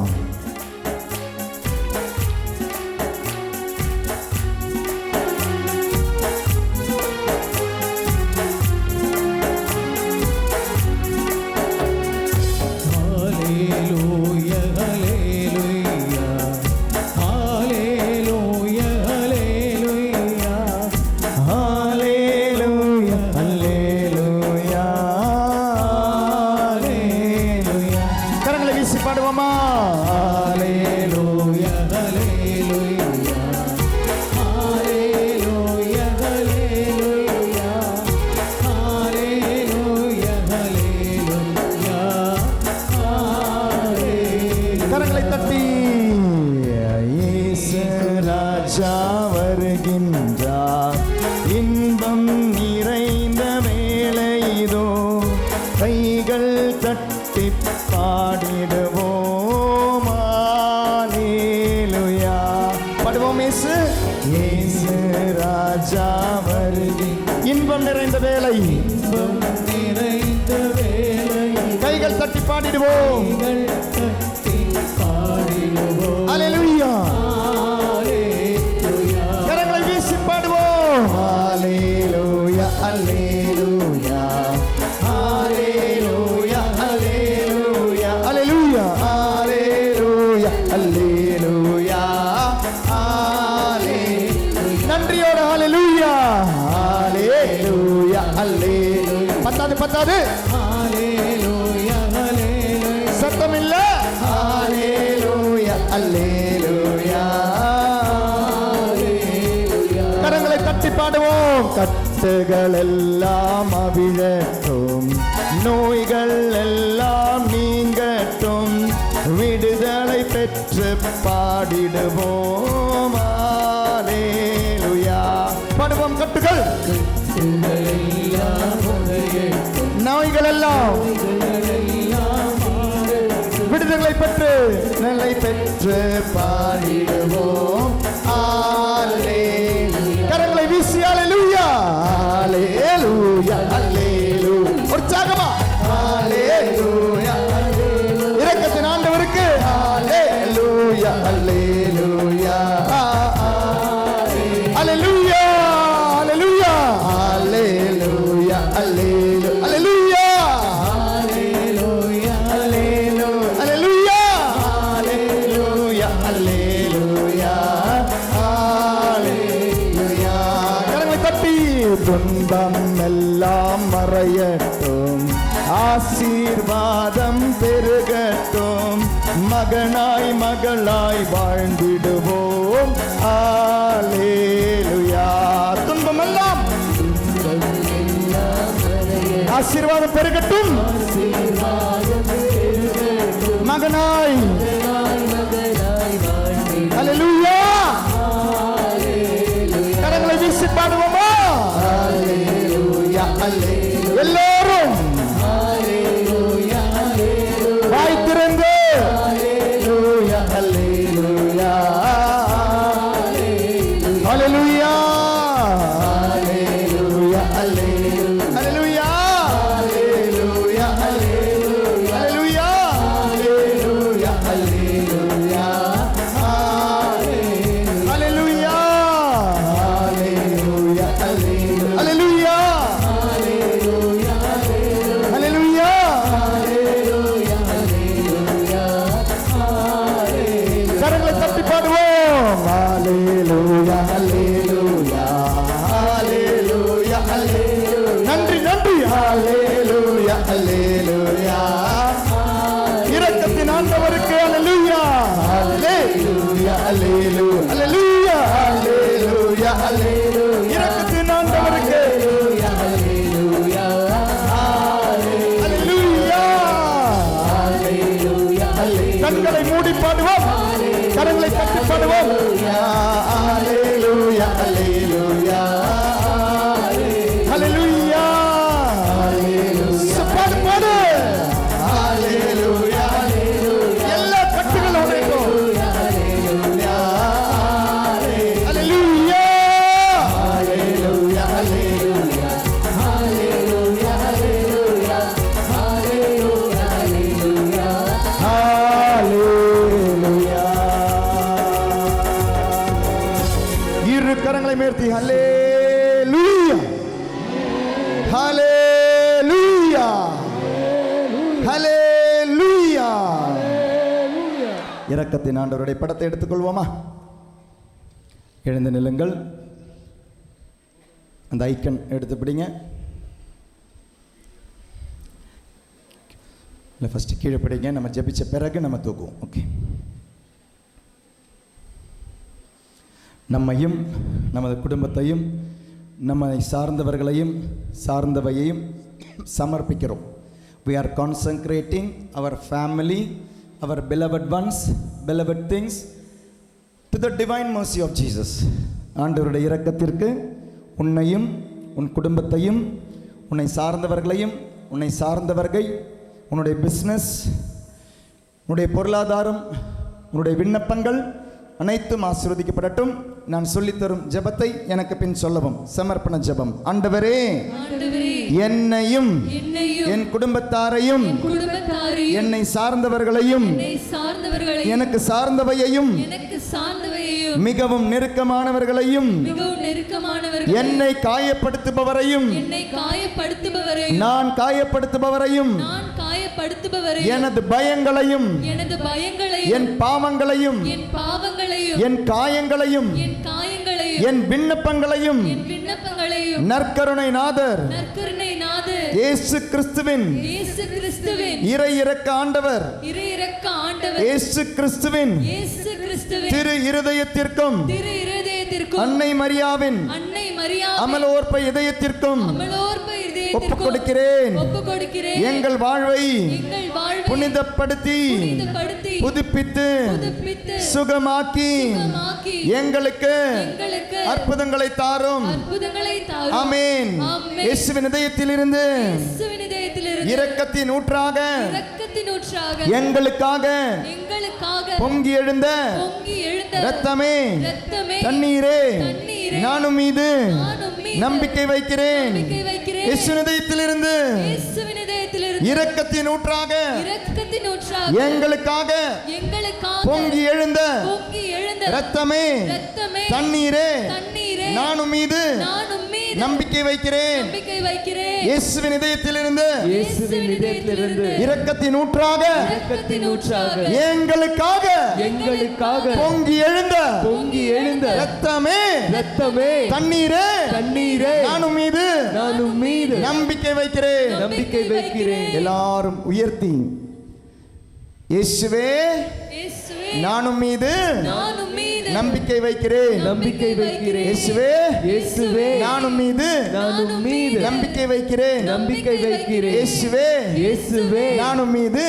இன்பம் நிறைந்த வேளை இதோ கைகள் தட்டி பாடிடுவோம் அல்லேலூயா. பாடுவோம் இயேசு இயேசு ராஜா வருகை. இன்பம் நிறைந்த வேளை, இன்பம் நிறைந்த வேளை கைகள் தட்டி பாடிடுவோம் தட்டி பாடிடுவோம். அல்லேலூயா. அல்லேலூயா. கரங்களை வீசி பாடுவோம் அல்லேலூயா அல்லேலூயா அல்லேலூயா அல்லேலூயா அல்லேலூயா அல்லேலூயா அல்லேலூயா அல்லேலூயா. நன்றியோட அல்லேலூயா அல்லேலூயா அல்லேலூயா. பத்தாது அல்லேலூயா. அல்லேலூயா. சத்தம் இல்ல. அல்லேலூயா அல்லேலூயா. கரங்களை தட்டி பாடுவோம். கட்டுகள் எல்லாம் அவிழட்டும், நோய்கள் எல்லாம் நீங்கட்டும், விடுதலை பெற்று பாடிடுவோம் அல்லேலூயா. பாடுவோம். கட்டுகள் நோய்கள் எல்லாம் விடுதலை பெற்று நிலை பெற்று பாடிடுவோம் அல்லேலூயா. கரங்களை வீசி அல்லேலூயா அல்லேலூயா அல்லேலூயா. உற்சாகமா அல்லேலூயா. இரக்கத்தின் ஆண்டவருக்கு அல்லேலூயா அல்லேலூயா அல்லேலூயா அல்லேலூயா அல்லேலூயா அல்லேலூயா அல்லேலூயா. துன்பம் எல்லாம் மறையட்டும், ஆசீர்வாதம் பெருகட்டும், மகனாய் மகளாய் வாழ்ந்திடுவோம் அல்லேலூயா. துன்பம் எல்லாம் ஆசீர்வாதம் பெருகட்டும், மகனாய் அல்லேலூயா. கரங்களை வீசி பாடுவோமா அல்லேலூயா அல்லேலூயா. எல்லோரும் வாய் திறந்து அல்லேலூயா அல்லேலூயா அல்லேலூயா அல்லேலூயா அல்லேலூயா அல்லேலூயா அல்லேலூயா அல்லேலூயா அல்லேலூயா அல்லேலூயா அல்லேலூயா அல்லேலூயா அல்லேலூயா. கரங்களை தட்டி பாடுவோம் அல்லேலூயா அல்லேலூயா அல்லேலூயா அல்லேலூயா. நன்றி நன்றி அல்லேலூயா அல்லேலூயா. இரக்கத்தின் ஆண்டவருக்கு அல்லேலூயா அல்லேலூயா அல்லேலூயா அல்லேலூயா அல்லேலூயா அல்லேலூயா. இரக்கத்தின் ஆண்டவருக்கு அல்லேலூயா அல்லேலூயா அல்லேலூயா. கண்களை மூடி பாடுவோம், கரங்களை தட்டி பாடுவோம் அல்லேலூயா அல்லேலூயா அல்லேலூயா. பாடு பாடு அல்லேலூயா. எல்லா கட்டுகளும் உடைக்கும் அல்லேலூயா அல்லேலூயா அல்லேலூயா அல்லேலூயா அல்லேலூயா அல்லேலூயா அல்லேலூயா. இரு கரங்களை உயர்த்தி ஹல்லேலூயா ஹல்லேலூயா ஹல்லேலூயா. இரக்கத்தின் ஆண்டவருடைய படத்தை எடுத்துக்கொள்வோமா? எழுந்து நில்லுங்கள். அந்த ஐக்கன் எடுத்து பிடிங்க. இல்லை ஃபஸ்ட்டு கீழே பிடிங்க. நம்ம ஜெபிச்ச பிறகு நம்ம தூக்குவோம். ஓகே. நம்மையும் நமது குடும்பத்தையும் நம்மை சார்ந்தவர்களையும் சார்ந்தவையையும் சமர்ப்பிக்கிறோம். We are consecrating our family, our beloved ones, beloved things to the divine mercy of Jesus. ஆண்டவருடைய இரக்கத்திற்கு உன்னையும் உன் குடும்பத்தையும் உன்னை சார்ந்தவர்களையும் உன்னை சார்ந்தவர்கள் உன்னுடைய பிஸ்னஸ் உன்னுடைய பொருளாதாரம் உன்னுடைய விண்ணப்பங்கள் அனைத்தும் ஆசீர்வதிக்கப்படட்டும். நான் சொல்லித்தரும் ஜெபத்தை எனக்கு பின் சொல்லவும். சமர்ப்பண ஜெபம். ஆண்டவரே, என்னையும் என் குடும்பத்தாரையும் என்னை சார்ந்தவர்களையும் எனக்கு சார்ந்தவையையும் மிகவும் நெருக்கமானவர்களையும் என்னை காயப்படுத்துபவரையும் நான் காயப்படுத்துபவரையும் எனது பயங்களையும் என் பாவங்களையும் என் காயங்களையும் என் விண்ணப்பங்களையும் நற்கருணை நாதர் இயேசு கிறிஸ்துவின் இறை இரக்க ஆண்டவர் இயேசு கிறிஸ்துவின் திரு இருதயத்திற்கும் அன்னை மரியாவின் அமலோற்ப இதயத்திற்கும் ஒப்புக் கொடுக்கிறேன். எங்கள் வாழ்வை புனிதப்படுத்தி புதுப்பித்து சுகமாக்கி எங்களுக்கு அற்புதங்களை தாரும். ஆமென். இயேசுவின் இதயத்திலிருந்து இரக்கத்தின் ஊற்றாக எங்களுக்காக பொங்கி எழுந்த இரத்தமே தண்ணீரே, நானும் மீது நம்பிக்கை வைக்கிறேன். இயேசுவின் இதயத்திலிருந்து இரக்கத்தின் ஊற்றாக எங்களுக்காக பொங்கி எழுந்த இரத்தமே தண்ணீரே, நானும் மீது நம்பிக்கை வைக்கிறேன். இயேசுவின் இதயத்திலிருந்து இரக்கத்தின் ஊற்றாக எங்களுக்காக பொங்கி எழுந்த இரத்தமே தண்ணீரே, நானும் மீது நம்பிக்கை வைக்கிறேன். எல்லாரும் உயர்த்தி, இயேசுவே நானும் மீது நம்பிக்கை வைக்கிறேன். இயேசுவே நானும் மீது நம்பிக்கை வைக்கிறேன். இயேசுவே நானும் மீது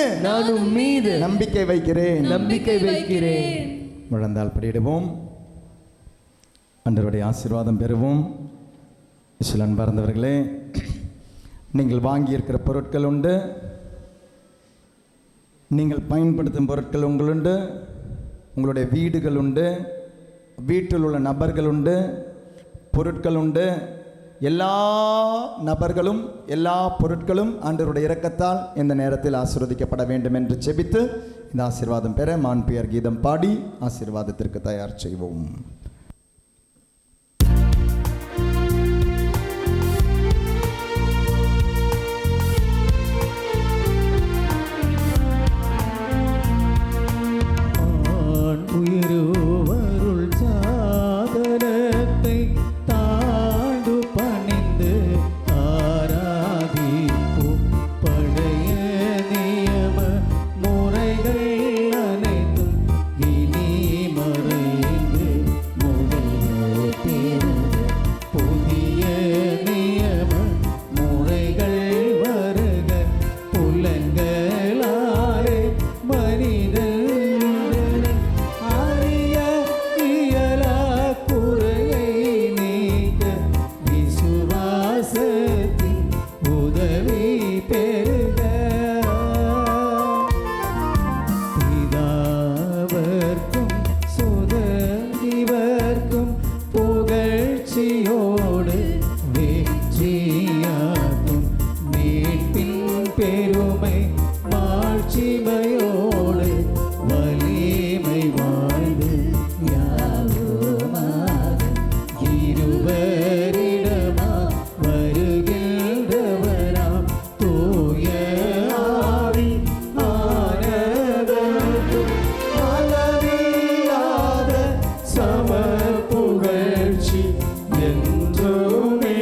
நம்பிக்கை வைக்கிறேன். முழந்தால் படியிடுவோம். ஆண்டவருடைய ஆசீர்வாதம் பெறுவோம். இயேசுவில் அன்பார்ந்தவர்களே, நீங்கள் வாங்கியிருக்கிற பொருட்கள் உண்டு, நீங்கள் பயன்படுத்தும் பொருட்கள் உங்களுண்டு, உங்களுடைய வீடுகள் உண்டு, வீட்டில் உள்ள நபர்கள் உண்டு, பொருட்கள் உண்டு. எல்லா நபர்களும் எல்லா பொருட்களும் ஆண்டவருடைய இரக்கத்தால் இந்த நேரத்தில் ஆசீர்வதிக்கப்பட வேண்டும் என்று செபித்து இந்த ஆசீர்வாதம் பெற மாண்பியர் கீதம் பாடி ஆசீர்வாதத்திற்கு தயார் செய்வோம். உயிருவருள் சாதனத்தை தாழ்ந்து பணிந்து ஆராதிப்போம். பழைய நியம முறைகள் அனைத்தும் இனி மறைந்து முடிவு புதிய நியம முறைகள் வருக. புலன்களாலே மனிதன் பெருமை மாட்சிமையோடு வலிமை வாழ்ந்து யாவுமாக இருவரிடமா வருகின்றவராம் தூய ஆவி ஆனவர்க்கும் அளவில்லாத சம புகழ்ச்சி என்றுமே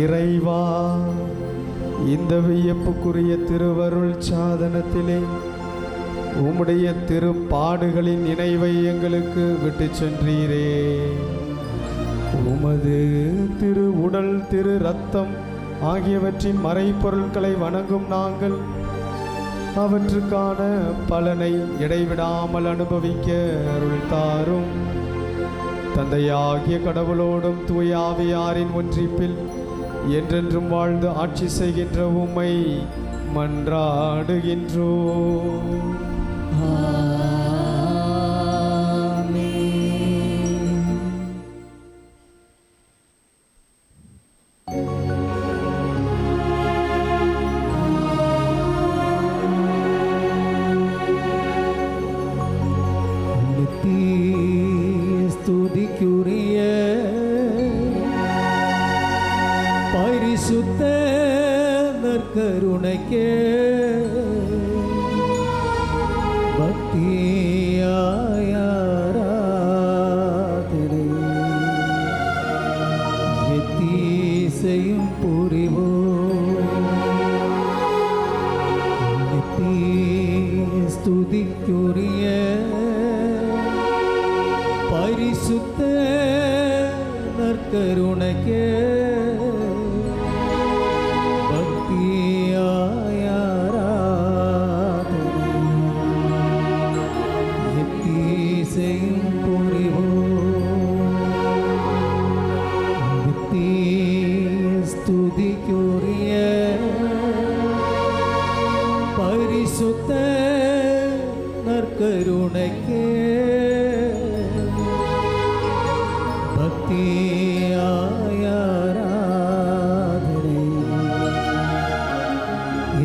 இறைவா, இந்த வியப்புக்குரிய திருவருள் சாதனத்திலே உம்முடைய திருப்பாடுகளின் நினைவை எங்களுக்கு விட்டு சென்றீரே. உமது திரு உடல் திரு இரத்தம் ஆகியவற்றின் மறைப்பொருட்களை வணங்கும் நாங்கள் அவற்றுக்கான பலனை இடைவிடாமல் அனுபவிக்க அருள் தாரும். தந்தையாகிய கடவுளோடும் தூய ஆவியாரின் ஒன்றிப்பில் என்றென்றும் வாழ்ந்து ஆட்சி செய்கின்ற உம்மை மன்றாடுகின்றோம். ஸ்துதிக்குரிய பரிசுத்த நற்கருணைக்கே பக்தியாயாராதனை எத்தீசையும் புரிவோம். ஸ்துதிக்குரிய பரிசுத்த நற்கருணைக்கே பக்தியாயாராதனை எத்தீசையும் புரிவோம். ஸ்துதிக்குரிய பரிசுத்த நற்கருணைக்கே பக்தியாயாராதனை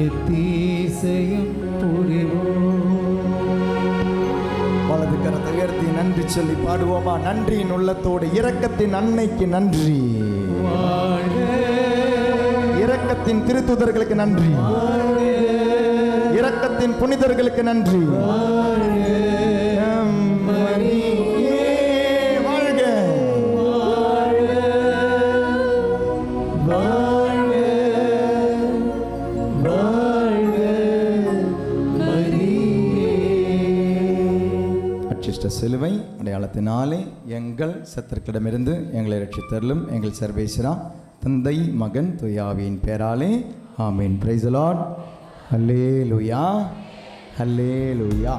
எத்தீசையும் புரிவோம். வலது கரத்தை உயர்த்தி நன்றி சொல்லி பாடுவோமா? நன்றியின் உள்ளத்தோடு இரக்கத்தின் அன்னைக்கு நன்றி, இரக்கத்தின் திருத்துதர்களுக்கு நன்றி, இரக்கத்தின் புனிதர்களுக்கு நன்றி. சிலுவை அடையாளத்தினாலே எங்கள் சத்துருக்களிடமிருந்து எங்களை ரட்சித்தருளும் எங்கள் சர்வேஸ்வரா, தந்தை மகன் தூய ஆவியின் பேராலே ஆமீன். Praise the Lord. Hallelujah, hallelujah.